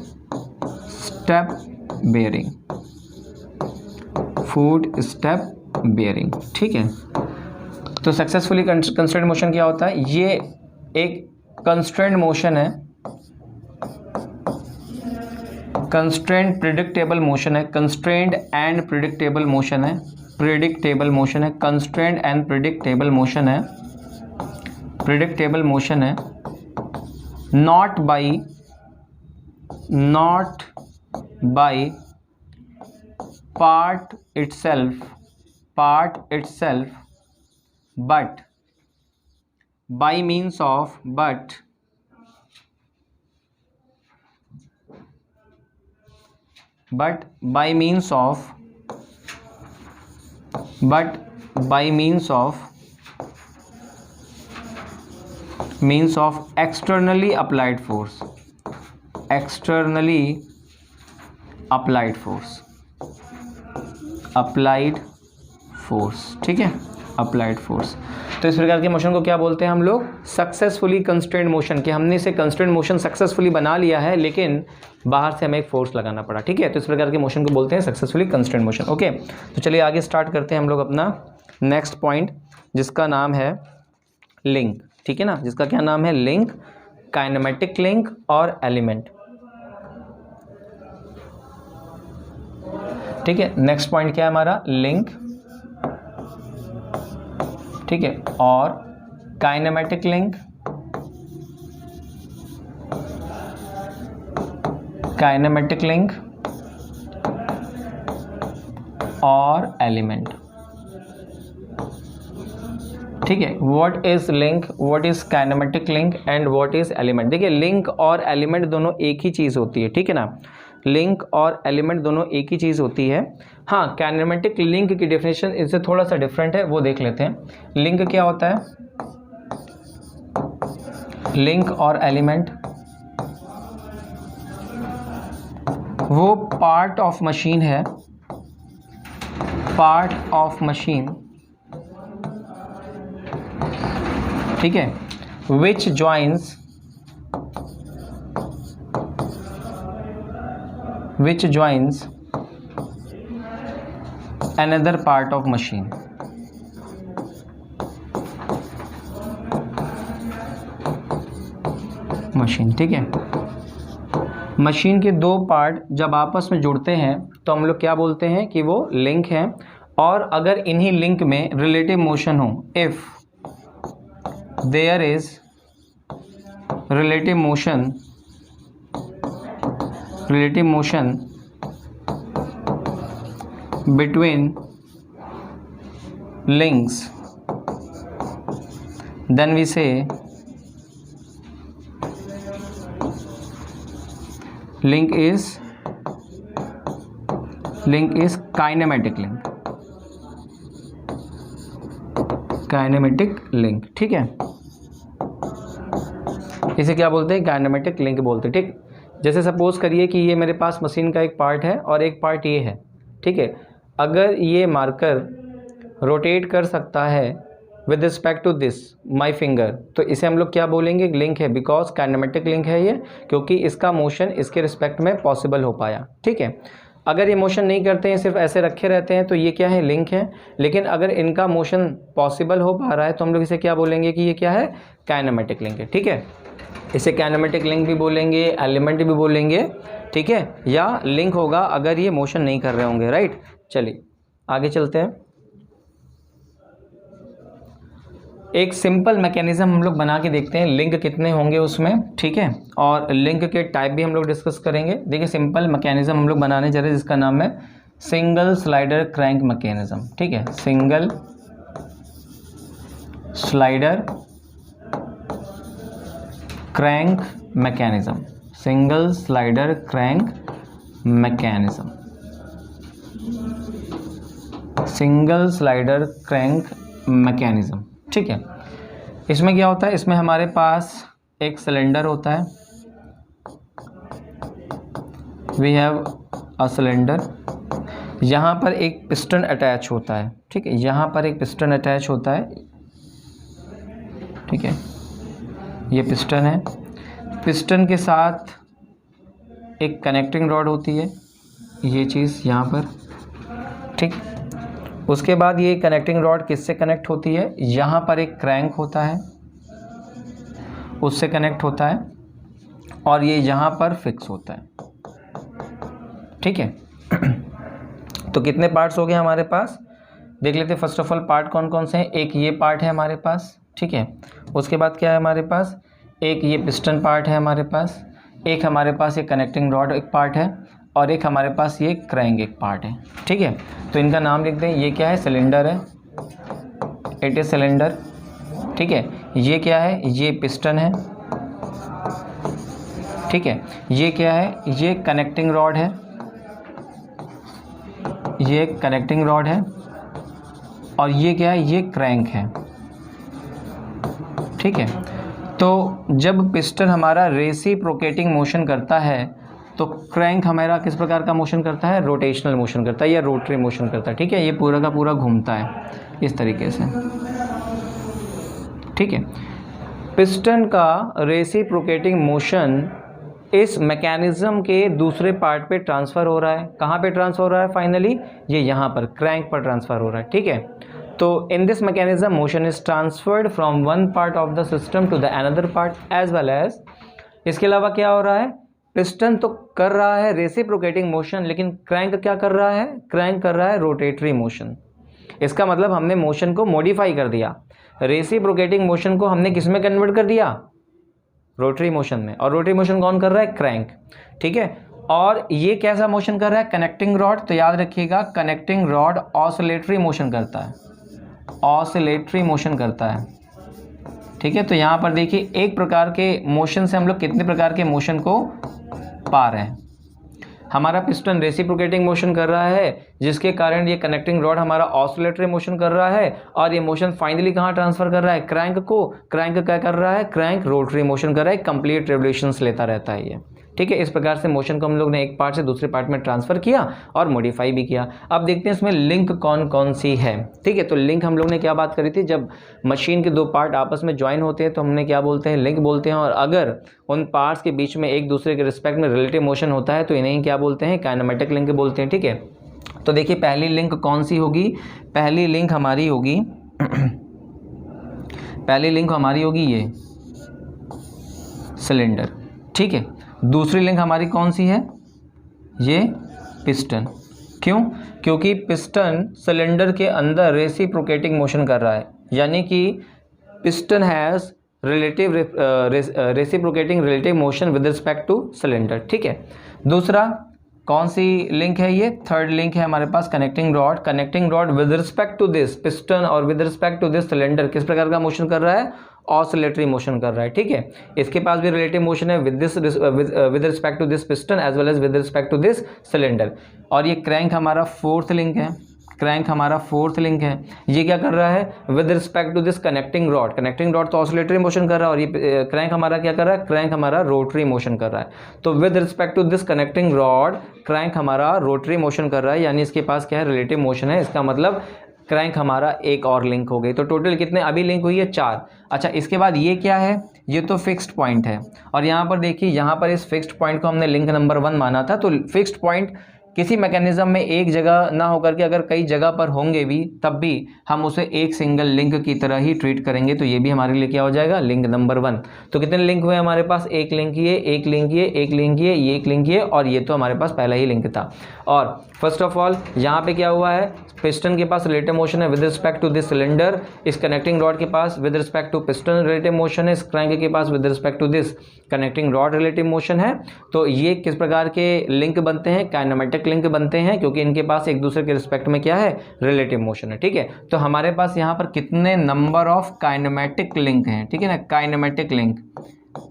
step bearing, foot step bearing, ठीक है। तो सक्सेसफुली कंस्ट्रेंड मोशन क्या होता है? ये एक कंस्ट्रेंड मोशन है, कंस्ट्रेंट प्रिडिक्टेबल मोशन है, कंस्ट्रेंड एंड प्रिडिक्टेबल मोशन है, प्रिडिक्टेबल मोशन है, कंस्ट्रेंट एंड प्रिडिक्टेबल मोशन है, प्रिडिक्टेबल मोशन है, not by part itself, but by means of externally applied force, ठीक है, अप्लाइड फोर्स। तो इस प्रकार के मोशन को क्या बोलते हैं हम लोग? Successfully constrained motion. कि हमने इसे कंस्ट्रेंड मोशन सक्सेसफुली बना लिया है लेकिन बाहर से हमें एक फोर्स लगाना पड़ा, ठीक है। तो इस प्रकार के मोशन को बोलते हैं सक्सेसफुली कंस्ट्रेंड मोशन। ओके, तो चलिए आगे स्टार्ट करते हैं हम लोग अपना नेक्स्ट पॉइंट, जिसका नाम है लिंक, ठीक है ना। जिसका क्या नाम है? लिंक, काइनेमेटिक लिंक और एलिमेंट, ठीक है। नेक्स्ट पॉइंट क्या है हमारा? लिंक, ठीक है, और काइनेमेटिक लिंक, और एलिमेंट, ठीक है। What is link, what is kinematic link and what is element. देखिए, लिंक और एलिमेंट दोनों एक ही चीज़ होती है, ठीक है ना। लिंक और एलिमेंट दोनों एक ही चीज़ होती है। हाँ, काइनेमेटिक लिंक की डेफिनेशन इससे थोड़ा सा डिफरेंट है, वो देख लेते हैं। लिंक क्या होता है? लिंक और एलिमेंट वो पार्ट ऑफ मशीन है, पार्ट ऑफ मशीन, ठीक है, विच joins another part of machine, ठीक है। मशीन के दो पार्ट जब आपस में जुड़ते हैं तो हम लोग क्या बोलते हैं कि वो लिंक है। और अगर इन्हीं लिंक में रिलेटिव मोशन हो, if there is relative motion between links, then we say link is kinematic link, ठीक है। इसे क्या बोलते हैं? काइनेमेटिक लिंक बोलते हैं, ठीक। जैसे सपोज करिए कि ये मेरे पास मशीन का एक पार्ट है और एक पार्ट ये है, ठीक है। अगर ये मार्कर रोटेट कर सकता है with respect to this my finger, तो इसे हम लोग क्या बोलेंगे? लिंक है, बिकॉज काइनेमेटिक लिंक है ये, क्योंकि इसका मोशन इसके रिस्पेक्ट में पॉसिबल हो पाया, ठीक है। अगर ये मोशन नहीं करते हैं, सिर्फ ऐसे रखे रहते हैं, तो ये क्या है? लिंक है। लेकिन अगर इनका मोशन पॉसिबल हो पा रहा है तो हम लोग इसे क्या बोलेंगे कि ये क्या है? काइनेमेटिक लिंक है, ठीक है। इसे काइनेमेटिक लिंक भी बोलेंगे, एलिमेंट भी बोलेंगे, ठीक है, या लिंक होगा अगर ये मोशन नहीं कर रहे होंगे, राइट। चलिए आगे चलते हैं। एक सिंपल मैकेनिज्म हम लोग बना के देखते हैं, लिंक कितने होंगे उसमें, ठीक है, और लिंक के टाइप भी हम लोग डिस्कस करेंगे। देखिए सिंपल मैकेनिज्म हम लोग बनाने जा रहे हैं जिसका नाम है सिंगल स्लाइडर क्रैंक मैकेनिज्म, ठीक है, single slider crank mechanism, single slider crank mechanism, single slider crank mechanism, ठीक है। इसमें क्या होता है, इसमें हमारे पास एक सिलेंडर होता है, वी हैव अ सिलेंडर, यहाँ पर एक पिस्टन अटैच होता है, ठीक है, यहाँ पर एक पिस्टन अटैच होता है, ठीक है, ये पिस्टन है, पिस्टन के साथ एक कनेक्टिंग रॉड होती है, ये चीज़ यहाँ पर, ठीक। उसके बाद ये कनेक्टिंग रॉड किससे कनेक्ट होती है, यहाँ पर एक क्रैंक होता है, उससे कनेक्ट होता है, और ये यहाँ पर फिक्स होता है, ठीक है। तो कितने पार्ट्स हो गए हमारे पास, देख लेते हैं। फर्स्ट ऑफ ऑल पार्ट कौन कौन से हैं, एक ये पार्ट है हमारे पास, ठीक है, उसके बाद क्या है हमारे पास, एक ये पिस्टन पार्ट है हमारे पास, एक हमारे पास ये कनेक्टिंग रॉड एक पार्ट है, और एक हमारे पास ये क्रैंक एक पार्ट है, ठीक है। तो इनका नाम लिख दें, ये क्या है, सिलेंडर है, इट इज सिलेंडर, ठीक है। ये क्या है, ये पिस्टन है, ठीक है। ये क्या है, ये कनेक्टिंग रॉड है, ये कनेक्टिंग रॉड है, और ये क्या है, ये क्रैंक है, ठीक है। तो जब पिस्टन हमारा रेसिप्रोकेटिंग मोशन करता है तो क्रैंक हमारा किस प्रकार का मोशन करता है, रोटेशनल मोशन करता है या रोटरी मोशन करता है, ठीक है। ये पूरा का पूरा घूमता है इस तरीके से, ठीक है। पिस्टन का रेसिप्रोकेटिंग मोशन इस मैकेनिज्म के दूसरे पार्ट पे ट्रांसफ़र हो रहा है, कहाँ पे ट्रांसफ़र हो रहा है, फाइनली ये यहाँ पर क्रैंक पर ट्रांसफ़र हो रहा है, ठीक है। तो in this mechanism motion is transferred from one part of the system to the another part as well as, इसके अलावा क्या हो रहा है, पिस्टन तो कर रहा है रेसिप्रोकेटिंग मोशन, लेकिन क्रैंक क्या कर रहा है, क्रैंक कर रहा है रोटेटरी मोशन। इसका मतलब हमने मोशन को मॉडिफाई कर दिया, रेसिप्रोकेटिंग मोशन को हमने किस में कन्वर्ट कर दिया, रोटरी मोशन में, और रोटरी मोशन कौन कर रहा है, क्रैंक, ठीक है। और ये कैसा मोशन कर रहा है, कनेक्टिंग रॉड, तो याद रखिएगा कनेक्टिंग रॉड ऑसिलेटरी मोशन करता है, ऑसिलेटरी मोशन करता है, ठीक है। तो यहाँ पर देखिए एक प्रकार के मोशन से हम लोग कितने प्रकार के मोशन को पा रहे हैं। हमारा पिस्टन रेसिप्रोकेटिंग मोशन कर रहा है जिसके कारण ये कनेक्टिंग रॉड हमारा ऑसिलेटरी मोशन कर रहा है, और ये मोशन फाइनली कहाँ ट्रांसफर कर रहा है, क्रैंक को। क्रैंक क्या कर रहा है, क्रैंक रोटरी मोशन कर रहा है, कंप्लीट रेवोल्यूशंस लेता रहता है ये, ठीक है। इस प्रकार से मोशन को हम लोग ने एक पार्ट से दूसरे पार्ट में ट्रांसफर किया और मॉडिफाई भी किया। अब देखते हैं इसमें लिंक कौन कौन सी है, ठीक है। तो लिंक हम लोग ने क्या बात करी थी, जब मशीन के दो पार्ट आपस में ज्वाइन होते हैं तो हमने क्या बोलते हैं, लिंक बोलते हैं, और अगर उन पार्ट्स के बीच में एक दूसरे के रिस्पेक्ट में रिलेटिव मोशन होता है तो इन्हें क्या बोलते हैं, काइनेमेटिक लिंक बोलते हैं, ठीक है। तो देखिए पहली लिंक कौन सी होगी, पहली लिंक हमारी होगी पहली लिंक हमारी होगी ये सिलेंडर, ठीक है। दूसरी लिंक हमारी कौन सी है, ये पिस्टन। क्यों, क्योंकि पिस्टन सिलेंडर के अंदर रेसिप्रोकेटिंग मोशन कर रहा है, यानी कि piston has relative reciprocating relative motion with respect two cylinder, ठीक है। दूसरा कौन सी लिंक है, ये थर्ड लिंक है हमारे पास, connecting rod. Connecting rod with respect to this piston और with respect to this cylinder किस प्रकार का मोशन कर रहा है, ऑसिलेटरी मोशन कर रहा है, ठीक है। इसके पास भी रिलेटिव मोशन है with respect to this piston as well as with respect to this cylinder. और ये क्रैंक हमारा फोर्थ लिंक है, क्रैंक हमारा फोर्थ लिंक है। ये क्या कर रहा है, with respect to this connecting rod. Connecting rod तो ऑसिलेटरी मोशन कर रहा है, और ये क्रैंक हमारा क्या कर रहा है, क्रैंक हमारा रोटरी मोशन कर रहा है। तो with respect to this connecting rod crank हमारा रोटरी मोशन कर रहा है, यानी इसके पास क्या है, रिलेटिव मोशन है। इसका मतलब क्रैंक हमारा एक और लिंक हो गई। तो टोटल कितने अभी लिंक हुई है, 4। अच्छा, इसके बाद ये क्या है, ये तो फिक्स्ड पॉइंट है, और यहाँ पर देखिए यहाँ पर इस फिक्स्ड पॉइंट को हमने लिंक नंबर 1 माना था। तो फिक्स्ड पॉइंट किसी मैकेनिज्म में एक जगह ना होकर के अगर कई जगह पर होंगे भी, तब भी हम उसे एक सिंगल लिंक की तरह ही ट्रीट करेंगे, तो ये भी हमारे लिए क्या हो जाएगा, लिंक नंबर 1। तो कितने लिंक हुए हमारे पास, एक लिंक ये, एक लिंक ये, एक लिंक ये एक लिंक ये, और ये तो हमारे पास पहला ही लिंक था। और फर्स्ट ऑफ ऑल यहाँ पे क्या हुआ है, पिस्टन के पास रिलेटिव मोशन है with respect to this cylinder, इस कनेक्टिंग रॉड के पास with respect to piston relative motion है, इस क्रैंक के पास with respect to this connecting rod relative motion है। तो ये किस प्रकार के लिंक बनते हैं, काइनेमेटिक लिंक बनते हैं, क्योंकि इनके पास एक दूसरे के रिस्पेक्ट में क्या है, रिलेटिव मोशन है। ठीक है, तो हमारे पास यहाँ पर कितने नंबर ऑफ काइनेमेटिक लिंक हैं, ठीक है ना, काइनेमेटिक लिंक,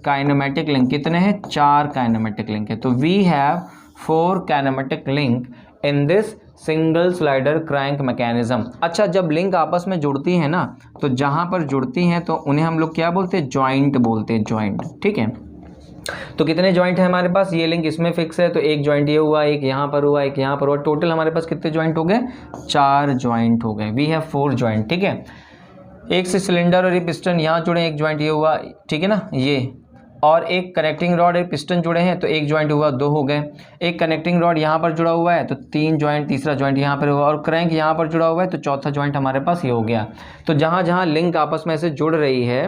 काइनेमेटिक लिंक कितने हैं, 4 काइनेमेटिक लिंक है। तो we have 4 kinematic link in this single slider crank mechanism. अच्छा, जब लिंक आपस में जुड़ती हैं ना, तो जहां पर जुड़ती हैं तो उन्हें हम लोग क्या बोलते हैं, जॉइंट बोलते हैं, जॉइंट। ठीक है, तो कितने जॉइंट है हमारे पास, ये लिंक इसमें फिक्स है, तो एक जॉइंट ये हुआ, एक यहाँ पर हुआ, एक यहाँ पर हुआ, टोटल हमारे पास कितने जॉइंट हो गए, 4 जॉइंट हो गए। We have 4 joint. ठीक है, एक से सिलेंडर और ये पिस्टन यहाँ जुड़े, एक जॉइंट ये हुआ, ठीक है ना, ये, और एक कनेक्टिंग रॉड और पिस्टन जुड़े हैं, तो एक जॉइंट हुआ, 2 हो गए। एक कनेक्टिंग रॉड यहाँ पर जुड़ा हुआ है, तो 3 जॉइंट, तीसरा जॉइंट यहाँ पर हुआ, और क्रैंक यहाँ पर जुड़ा हुआ है, तो चौथा जॉइंट हमारे पास ये हो गया। तो जहाँ जहाँ लिंक आपस में ऐसे जुड़ रही है,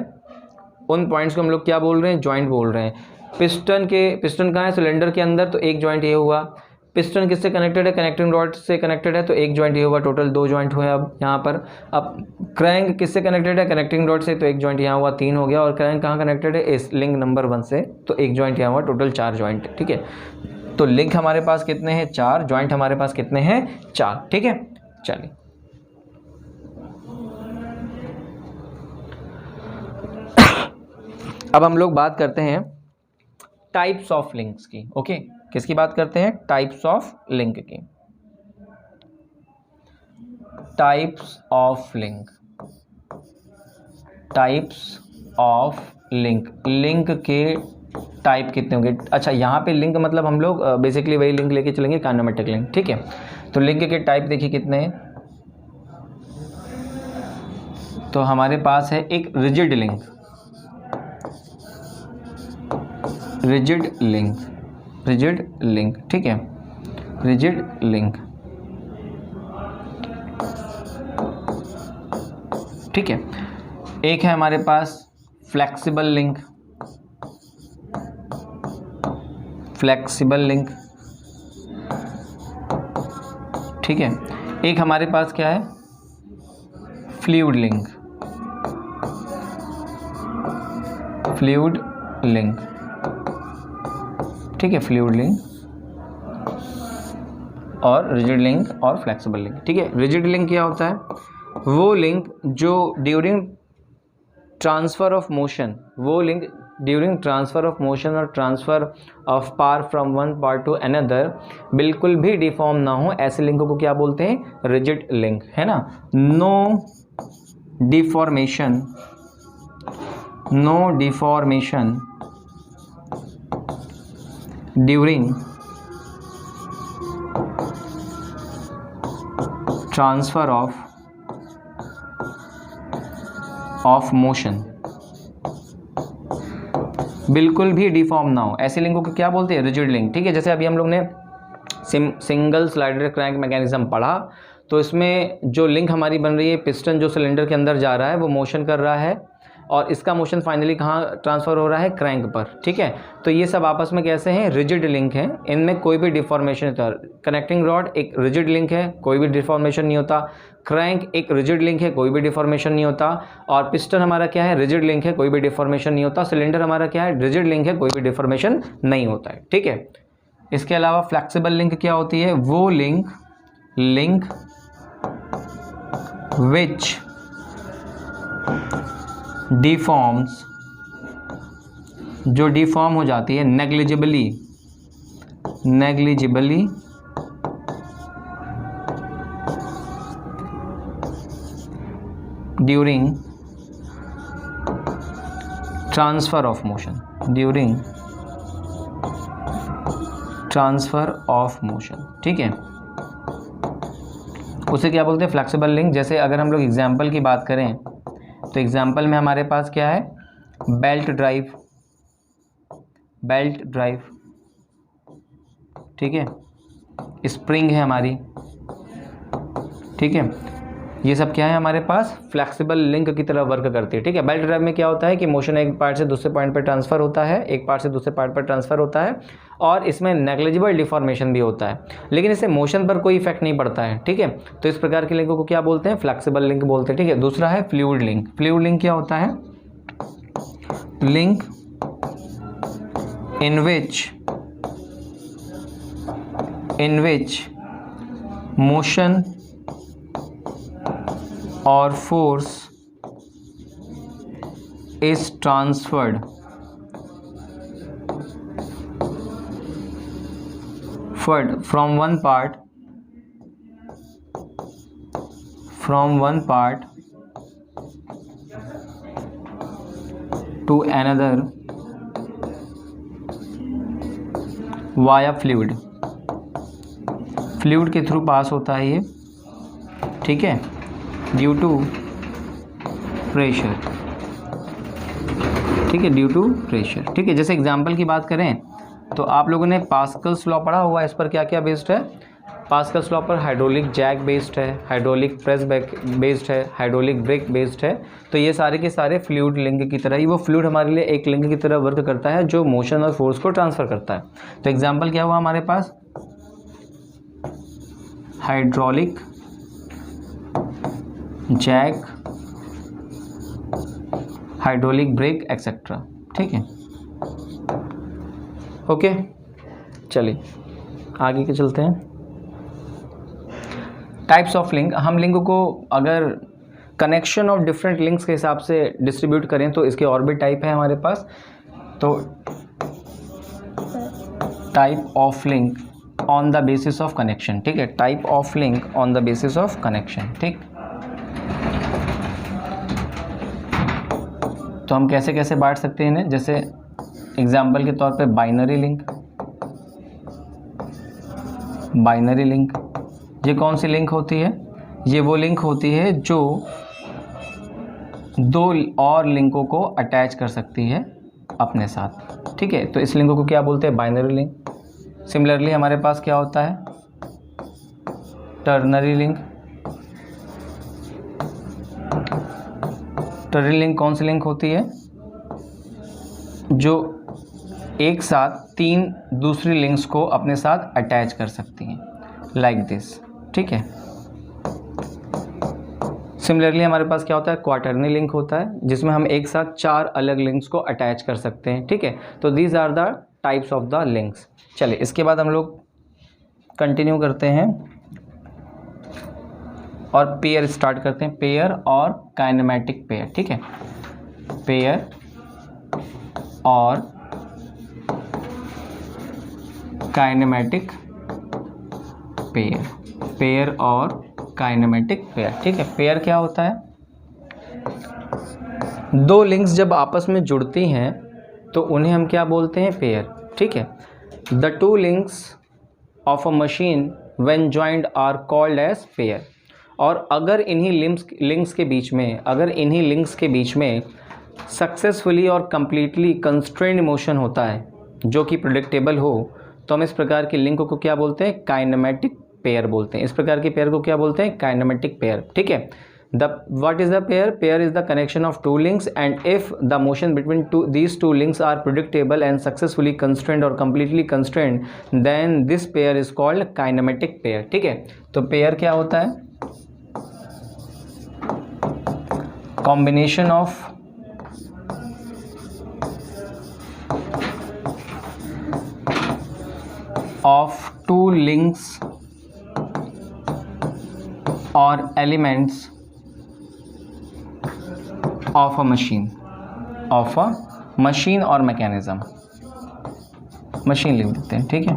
उन पॉइंट्स को हम लोग क्या बोल रहे हैं, जॉइंट बोल रहे हैं। पिस्टन कहाँ है, सिलेंडर के अंदर, तो एक जॉइंट ये हुआ। पिस्टन किससे कनेक्टेड है, कनेक्टिंग रॉड से कनेक्टेड है, तो एक जॉइंट ये हुआ, टोटल 2 जॉइंट हुए अब यहाँ पर। अब क्रैंक किससे कनेक्टेड है, कनेक्टिंग रॉड से, तो एक जॉइंट यहाँ हुआ, 3 हो गया। और क्रैंक कहाँ कनेक्टेड है, इस लिंक नंबर 1 से, तो एक जॉइंट यहाँ हुआ, टोटल 4 जॉइंट। ठीक है, तो लिंक हमारे पास कितने हैं, 4, जॉइंट हमारे पास कितने हैं, 4। ठीक है, चलिए अब हम लोग बात करते हैं टाइप्स ऑफ लिंक्स की। ओके, किसकी बात करते हैं, टाइप्स ऑफ लिंक की। Types of link, types of link, link के टाइप कितने होंगे। अच्छा, यहाँ पे लिंक मतलब हम लोग बेसिकली वही लिंक लेके चलेंगे, काइनेमेटिक लिंक। ठीक है, तो लिंक के टाइप देखिए कितने हैं। तो हमारे पास है एक rigid link, rigid link, rigid link. ठीक है, रिजिड लिंक। ठीक है, एक है हमारे पास फ्लेक्सिबल लिंक, फ्लेक्सिबल लिंक। ठीक है, एक हमारे पास क्या है, फ्लूइड लिंक, फ्लूइड लिंक। ठीक है, फ्लूइड लिंक और रिजिड लिंक और फ्लेक्सिबल लिंक। ठीक है, रिजिड लिंक क्या होता है, वो लिंक जो ड्यूरिंग ट्रांसफ़र ऑफ मोशन, वो link during transfer of motion और transfer of power from one part to another बिल्कुल भी डिफॉर्म ना हो, ऐसे लिंकों को क्या बोलते हैं, रिजिड लिंक, है ना। No deformation, no deformation during transfer of motion, बिल्कुल भी डिफॉर्म ना हो, ऐसे लिंकों को क्या बोलते हैं, रिजिड लिंक। ठीक है, जैसे अभी हम लोग ने सिंगल स्लाइडर क्रैंक मैकेनिज्म पढ़ा, तो इसमें जो लिंक हमारी बन रही है, पिस्टन जो सिलेंडर के अंदर जा रहा है वो मोशन कर रहा है, और इसका मोशन फाइनली कहाँ ट्रांसफ़र हो रहा है, क्रैंक पर। ठीक है, तो ये सब आपस में कैसे हैं, रिजिड लिंक हैं, इनमें कोई भी डिफॉर्मेशन नहीं होता। कनेक्टिंग रॉड एक रिजिड लिंक है, कोई भी डिफॉर्मेशन नहीं होता। क्रैंक एक रिजिड लिंक है, कोई भी डिफॉर्मेशन नहीं होता। और पिस्टन हमारा क्या है, रिजिड लिंक है, कोई भी डिफॉर्मेशन नहीं होता। सिलेंडर हमारा क्या है, रिजिड लिंक है, कोई भी डिफॉर्मेशन नहीं होता है। ठीक है, इसके अलावा फ्लेक्सिबल लिंक क्या होती है, वो लिंक विच डिफॉर्म्स, जो डिफॉर्म हो जाती है negligibly during transfer of motion, during transfer of motion. ठीक है, उसे क्या बोलते हैं, फ्लेक्सिबल लिंक। जैसे अगर हम लोग एग्जाम्पल की बात करें, तो एग्जाम्पल में हमारे पास क्या है, बेल्ट ड्राइव, बेल्ट ड्राइव। ठीक है, स्प्रिंग है हमारी, ठीक है। ये सब क्या है हमारे पास, फ्लेक्सिबल लिंक की तरह वर्क करती है, ठीक है। बेल्ट ड्राइव में क्या होता है कि मोशन एक पार्ट से दूसरे पॉइंट पर ट्रांसफर होता है, एक पार्ट से दूसरे पार्ट पर ट्रांसफर होता है, और इसमें नेग्लिजिबल डिफॉर्मेशन भी होता है, लेकिन इससे मोशन पर कोई इफेक्ट नहीं पड़ता है, ठीक है। तो इस प्रकार के लिंक को क्या बोलते हैं, फ्लेक्सिबल लिंक बोलते हैं, ठीक है। दूसरा है फ्लूइड लिंक। फ्लूइड लिंक क्या होता है, link in which motion or force is transferred from one part to another via fluid. Fluid के थ्रू पास होता है ये, ठीक है, ड्यू टू प्रेशर, ठीक है, ड्यू टू प्रेशर, ठीक है। जैसे एग्जांपल की बात करें तो आप लोगों ने पास्कल्स लॉ पढ़ा हुआ है, इस पर क्या क्या बेस्ड है, पास्कल्स लॉ पर हाइड्रोलिक जैक बेस्ड है, हाइड्रोलिक प्रेस बेस्ड है, हाइड्रोलिक ब्रेक बेस्ड है। तो ये सारे के सारे फ्लूइड लिंक की तरह ही, वो फ्लूइड हमारे लिए एक लिंक की तरह वर्क करता है जो मोशन और फोर्स को ट्रांसफर करता है। तो एग्जांपल क्या हुआ हमारे पास, hydraulic jack, hydraulic brake etcetera, ठीक है। ओके, चलिए आगे के चलते हैं। टाइप्स ऑफ लिंक, हम लिंक को अगर कनेक्शन ऑफ डिफरेंट लिंक्स के हिसाब से डिस्ट्रीब्यूट करें तो इसके और भी टाइप है हमारे पास। तो type of link on the basis of connection, ठीक है, type of link on the basis of connection, ठीक। तो हम कैसे कैसे बांट सकते हैं इन्हें, जैसे एग्जाम्पल के तौर पे बाइनरी लिंक। बाइनरी लिंक ये कौन सी लिंक होती है, ये वो लिंक होती है जो दो और लिंकों को अटैच कर सकती है अपने साथ, ठीक है। तो इस लिंक को क्या बोलते हैं, बाइनरी लिंक। सिमिलरली हमारे पास क्या होता है, टर्नरी लिंक। टर्नरी लिंक कौन सी लिंक होती है, जो एक साथ तीन दूसरी लिंक्स को अपने साथ अटैच कर सकती हैं, लाइक दिस, ठीक है। सिमिलरली हमारे पास क्या होता है, क्वार्टरनी लिंक होता है, जिसमें हम एक साथ चार अलग लिंक्स को अटैच कर सकते हैं, ठीक है। तो these are the types of the links. चलिए इसके बाद हम लोग कंटिन्यू करते हैं और पेयर स्टार्ट करते हैं, पेयर और काइनेमेटिक पेयर, ठीक है। पेयर और काइनेमेटिक पेयर, पेयर और काइनेमेटिक पेयर, ठीक है। पेयर क्या होता है, दो लिंक्स जब आपस में जुड़ती हैं तो उन्हें हम क्या बोलते हैं, पेयर, ठीक है। The two links of a machine when joined are called as pair. और अगर इन्हीं लिंक्स के बीच में सक्सेसफुली और कंप्लीटली कंस्ट्रेंड मोशन होता है जो कि प्रेडिक्टेबल हो, तो हम इस प्रकार के लिंक को क्या बोलते हैं, काइनेमेटिक पेयर बोलते हैं। इस प्रकार के पेयर को क्या बोलते हैं, काइनेमेटिक पेयर, ठीक है। What is the pair? Pair is the connection of two links, and if the motion between these two links are predictable and successfully constrained or completely constrained, then this pair is called kinematic pair, ठीक है। तो pair क्या होता है, combination of two links or elements of a machine और mechanism, machine लिख देते हैं, ठीक है।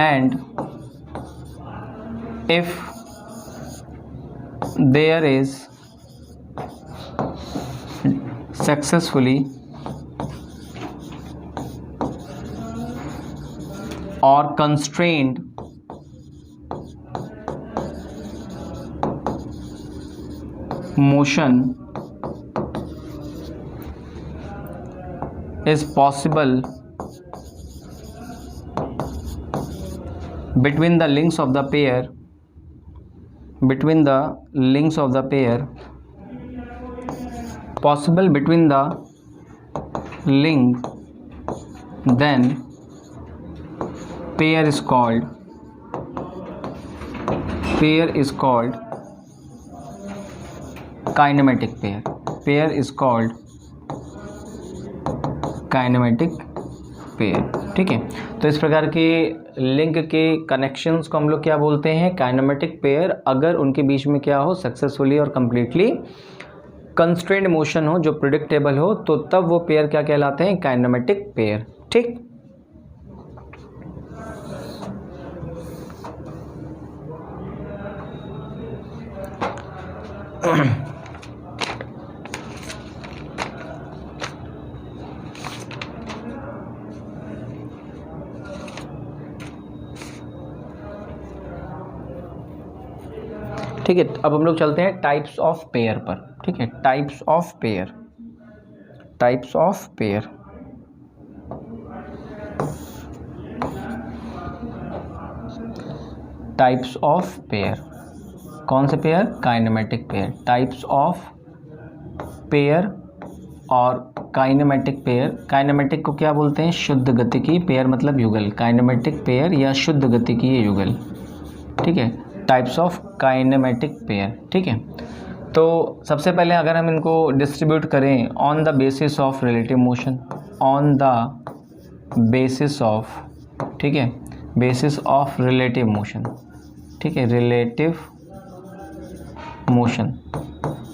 And if there is successfully और constrained motion is possible between the links of the pair, possible between the link, then pair is called kinematic pair. Pair is called kinematic pair. ठीक है, तो इस प्रकार के लिंक के connections को हम लोग क्या बोलते हैं? Kinematic pair. अगर उनके बीच में क्या हो, सक्सेसफुली और कंप्लीटली कंस्ट्रेंड मोशन हो, जो प्रिडिक्टेबल हो, तो तब वो पेयर क्या कहलाते हैं? Kinematic pair. ठीक, ठीक है। अब हम लोग चलते हैं टाइप्स ऑफ पेयर पर। ठीक है, टाइप्स ऑफ पेयर। कौन से pair? Kinematic pair. Types of pair और काइनेमेटिक पेयर। काइनेमेटिक को क्या बोलते हैं? शुद्ध गतिकी। पेयर मतलब युगल। काइनेमेटिक पेयर या शुद्ध गतिकी युगल। ठीक है, टाइप्स ऑफ काइनेमेटिक पेयर। ठीक है, तो सबसे पहले अगर हम इनको डिस्ट्रीब्यूट करें on the basis of relative motion, on the basis of, ठीक है, बेसिस ऑफ रिलेटिव मोशन। ठीक है, रिलेटिव मोशन,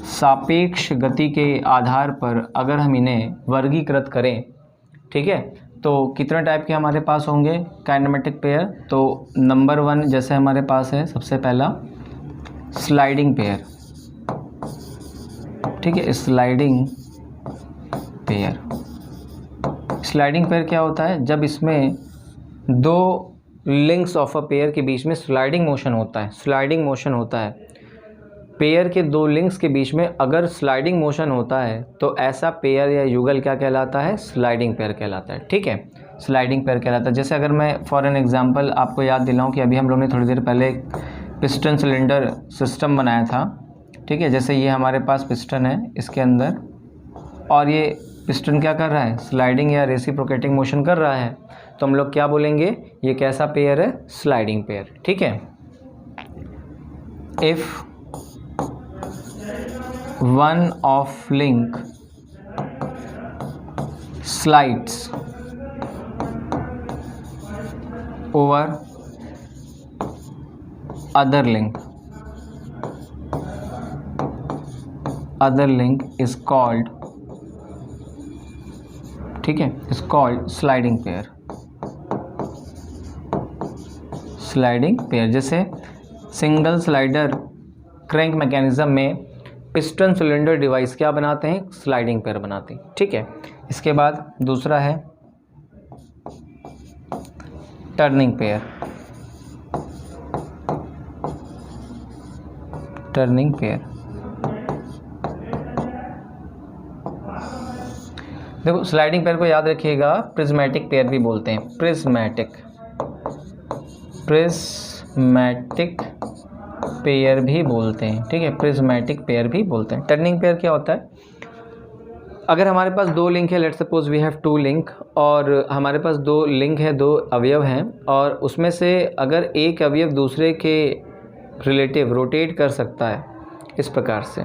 सापेक्ष गति के आधार पर अगर हम इन्हें वर्गीकृत करें, ठीक है, तो कितने टाइप के हमारे पास होंगे काइनेमेटिक पेयर? तो नंबर 1 जैसे हमारे पास है, सबसे पहला स्लाइडिंग पेयर। ठीक है, स्लाइडिंग पेयर क्या होता है? जब इसमें दो लिंक्स ऑफ अ पेयर के बीच में स्लाइडिंग मोशन होता है। पेयर के दो लिंक्स के बीच में अगर स्लाइडिंग मोशन होता है तो ऐसा पेयर या युगल क्या कहलाता है? स्लाइडिंग पेयर कहलाता है। ठीक है, स्लाइडिंग पेयर कहलाता है। जैसे अगर मैं फॉर एन एग्जांपल आपको याद दिलाऊं कि अभी हम लोगों ने थोड़ी देर पहले एक पिस्टन सिलेंडर सिस्टम बनाया था। ठीक है, जैसे ये हमारे पास पिस्टन है इसके अंदर, और ये पिस्टन क्या कर रहा है? स्लाइडिंग या रेसिप्रोकेटिंग मोशन कर रहा है। तो हम लोग क्या बोलेंगे? ये कैसा पेयर है? Sliding pair. ठीक है, if one of link slides over other link is called, ठीक है, is called sliding pair। जैसे सिंगल स्लाइडर क्रैंक मैकेनिज्म में पिस्टन सिलेंडर डिवाइस क्या बनाते हैं? स्लाइडिंग पेयर बनाते हैं। ठीक है, इसके बाद दूसरा है टर्निंग पेयर। देखो, स्लाइडिंग पेयर को याद रखिएगा, प्रिज्मेटिक पेयर भी बोलते हैं। प्रिज्मेटिक पेयर भी बोलते हैं। ठीक है, प्रिज्मेटिक पेयर भी बोलते हैं। टर्निंग पेयर क्या होता है? अगर हमारे पास दो लिंक है, let's suppose we have 2 link, और हमारे पास 2 लिंक है, 2 अवयव हैं, और उसमें से अगर एक अवयव दूसरे के रिलेटिव रोटेट कर सकता है इस प्रकार से,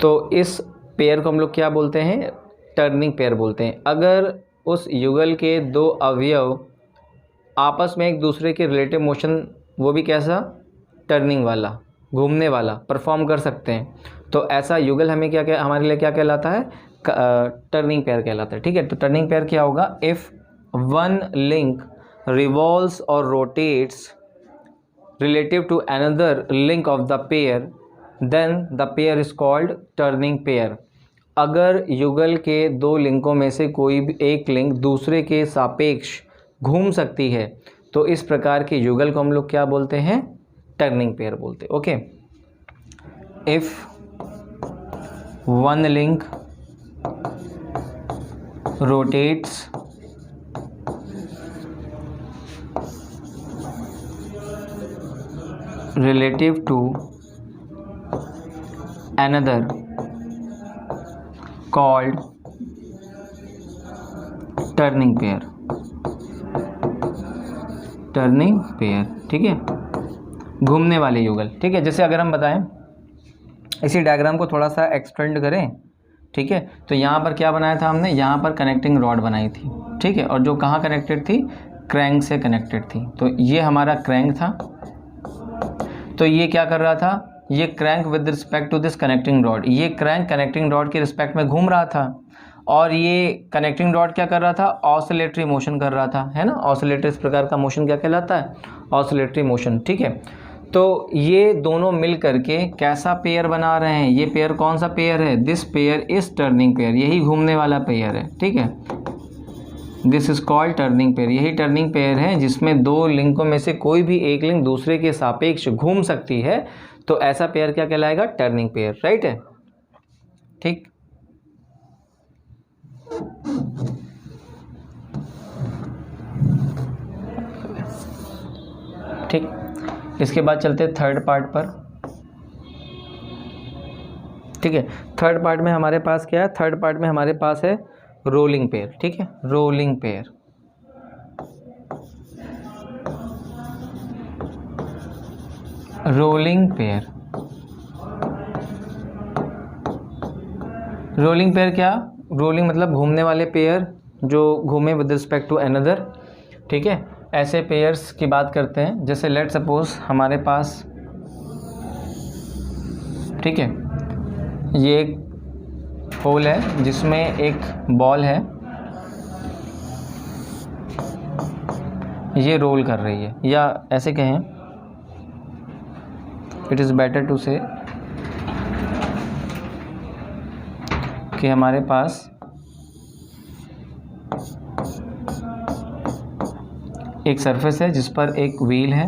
तो इस पेयर को हम लोग क्या बोलते हैं? टर्निंग पेयर बोलते हैं। अगर उस युगल के 2 अवयव आपस में एक दूसरे के रिलेटिव मोशन, वो भी कैसा? टर्निंग वाला, घूमने वाला परफॉर्म कर सकते हैं, तो ऐसा युगल हमें हमारे लिए क्या कहलाता है? टर्निंग पेयर कहलाता है। ठीक है, तो टर्निंग पेयर क्या होगा? इफ़ वन लिंक रिवॉल्व्स और rotates relative to another link of the pair, then the pair is called turning pair. अगर युगल के 2 लिंकों में से कोई भी एक लिंक दूसरे के सापेक्ष घूम सकती है, तो इस प्रकार के युगल को हम लोग क्या बोलते हैं? टर्निंग पेयर बोलते हैं। Okay, if one link rotates relative to another called turning pair, turning pair, ठीक है, घूमने वाले युगल, ठीक है। जैसे अगर हम बताएं, इसी डायग्राम को थोड़ा सा एक्सटेंड करें, ठीक है, तो यहाँ पर क्या बनाया था हमने, यहाँ पर कनेक्टिंग रॉड बनाई थी, ठीक है, और जो कहाँ कनेक्टेड थी, क्रैंक से कनेक्टेड थी। तो ये हमारा क्रैंक था, तो ये क्या कर रहा था, ये crank with respect to this connecting rod, ये क्रैंक कनेक्टिंग रॉड के रिस्पेक्ट में घूम रहा था, और ये कनेक्टिंग रॉड क्या कर रहा था, ऑसिलेटरी मोशन कर रहा था, है ना। ऑसिलेटरी इस प्रकार का मोशन क्या कहलाता है, ऑसिलेटरी मोशन, ठीक है। तो ये दोनों मिल करके कैसा पेयर बना रहे हैं, ये पेयर कौन सा पेयर है, this pair is turning pair, यही घूमने वाला पेयर है, ठीक है। This is called turning pair, यही टर्निंग पेयर है जिसमें दो लिंकों में से कोई भी एक लिंक दूसरे के सापेक्ष घूम सकती है, तो ऐसा पेयर क्या कहलाएगा, टर्निंग पेयर, राइट है, ठीक। ठीक, इसके बाद चलते हैं थर्ड पार्ट पर, ठीक है। थर्ड पार्ट में हमारे पास क्या है, थर्ड पार्ट में हमारे पास है रोलिंग पेयर, ठीक है, rolling pair. Rolling pair, rolling pair क्या, रोलिंग मतलब घूमने वाले पेयर जो घूमे विद रिस्पेक्ट टू अनदर, ठीक है। ऐसे पेयर्स की बात करते हैं, जैसे लेट सपोज हमारे पास, ठीक है, ये एक होल है जिसमें एक बॉल है, ये रोल कर रही है, या ऐसे कहें, इट इज़ बेटर टू से कि हमारे पास एक सरफेस है जिस पर एक व्हील है,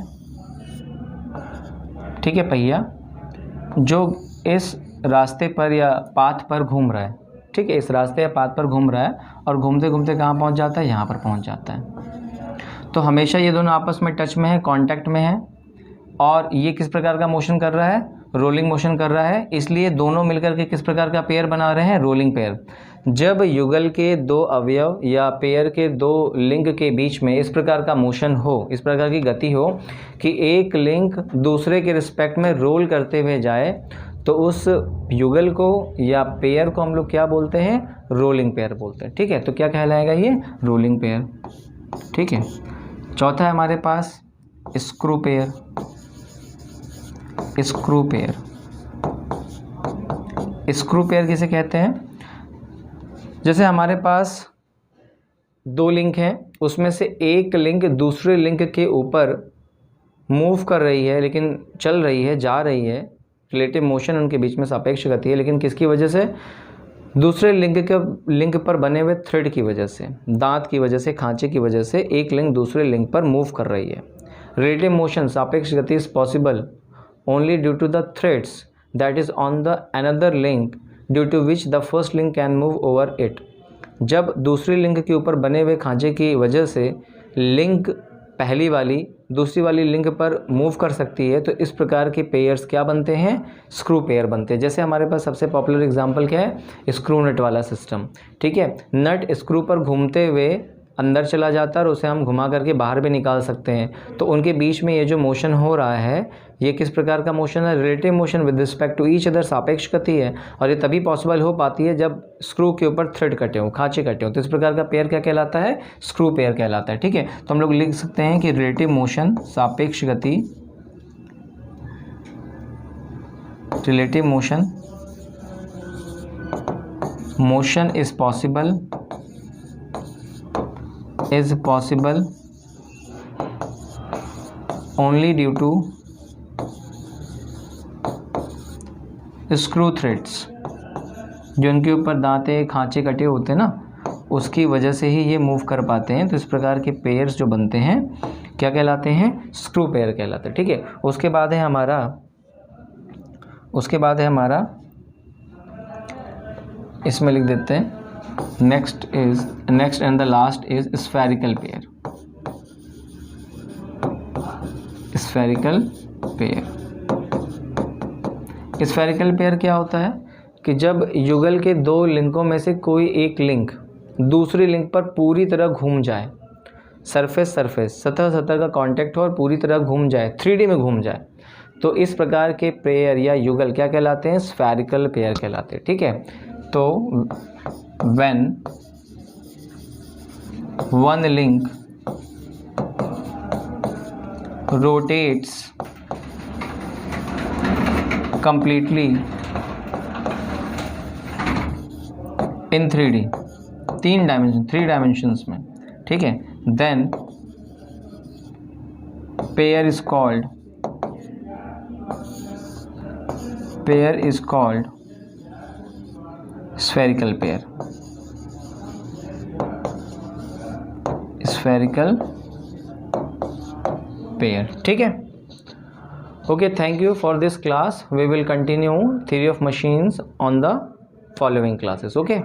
ठीक है, पहिया, जो इस रास्ते पर या पाथ पर घूम रहा है, ठीक है, इस रास्ते या पाथ पर घूम रहा है, और घूमते घूमते कहाँ पहुँच जाता है, यहाँ पर पहुँच जाता है। तो हमेशा ये दोनों आपस में टच में है, कांटेक्ट में है, और ये किस प्रकार का मोशन कर रहा है, रोलिंग मोशन कर रहा है, इसलिए दोनों मिलकर के किस प्रकार का पेयर बना रहे हैं, रोलिंग पेयर। जब युगल के दो अवयव या पेयर के दो लिंक के बीच में इस प्रकार का मोशन हो, इस प्रकार की गति हो कि एक लिंक दूसरे के रिस्पेक्ट में रोल करते हुए जाए, तो उस युगल को या पेयर को हम लोग क्या बोलते हैं, रोलिंग पेयर बोलते हैं, ठीक है। तो क्या कहलाएगा ये, रोलिंग पेयर, ठीक है। चौथा है हमारे पास screw pair, screw pair. Screw pair किसे कहते हैं, जैसे हमारे पास दो लिंक हैं, उसमें से एक लिंक दूसरे लिंक के ऊपर मूव कर रही है, लेकिन चल रही है, जा रही है, रिलेटिव मोशन उनके बीच में सापेक्ष गति है, लेकिन किसकी वजह से, दूसरे लिंक पर बने हुए थ्रेड की वजह से, दांत की वजह से, खांचे की वजह से एक लिंक दूसरे लिंक पर मूव कर रही है। रिलेटिव मोशन सापेक्ष गति is possible only due to the threads that is on the another link due to which the first link can move over it। जब दूसरी लिंक के ऊपर बने हुए खांचे की वजह से लिंक पहली वाली दूसरी वाली लिंक पर मूव कर सकती है, तो इस प्रकार के पेयर्स क्या बनते हैं, स्क्रू पेयर बनते हैं। जैसे हमारे पास सबसे पॉपुलर एग्जांपल क्या है, स्क्रू नट वाला सिस्टम, ठीक है। नट स्क्रू पर घूमते हुए अंदर चला जाता है और उसे हम घुमा करके बाहर भी निकाल सकते हैं। तो उनके बीच में ये जो मोशन हो रहा है, ये किस प्रकार का मोशन है, relative motion with respect to each other, सापेक्ष गति है, और ये तभी पॉसिबल हो पाती है जब स्क्रू के ऊपर थ्रेड कटे हों, खांचे कटे हों। तो इस प्रकार का पेयर क्या कहलाता है, स्क्रू पेयर कहलाता है, ठीक है। तो हम लोग लिख सकते हैं कि रिलेटिव मोशन सापेक्ष गति, relative motion is possible only due to screw threads, जो इनके ऊपर दांते खांचे कटे होते हैं ना, उसकी वजह से ही ये मूव कर पाते हैं। तो इस प्रकार के पेयर्स जो बनते हैं क्या कहलाते हैं, स्क्रू पेयर कहलाते हैं, ठीक है। उसके बाद है हमारा इसमें लिख देते हैं, next and the last is spherical pair, spherical pair. Spherical pair क्या होता है कि जब युगल के दो लिंकों में से कोई एक लिंक दूसरी लिंक पर पूरी तरह घूम जाए, सरफेस सतह का कांटेक्ट हो और पूरी तरह घूम जाए, 3D में घूम जाए, तो इस प्रकार के पेयर या युगल क्या कहलाते हैं? स्फेरिकल पेयर कहलाते हैं। ठीक है, तो when one link rotates completely in 3D, 3 dimensions में, ठीक है, then pair is called spherical pair, ठीक है। Okay, thank you for this class. We will continue theory of machines on the following classes. Okay.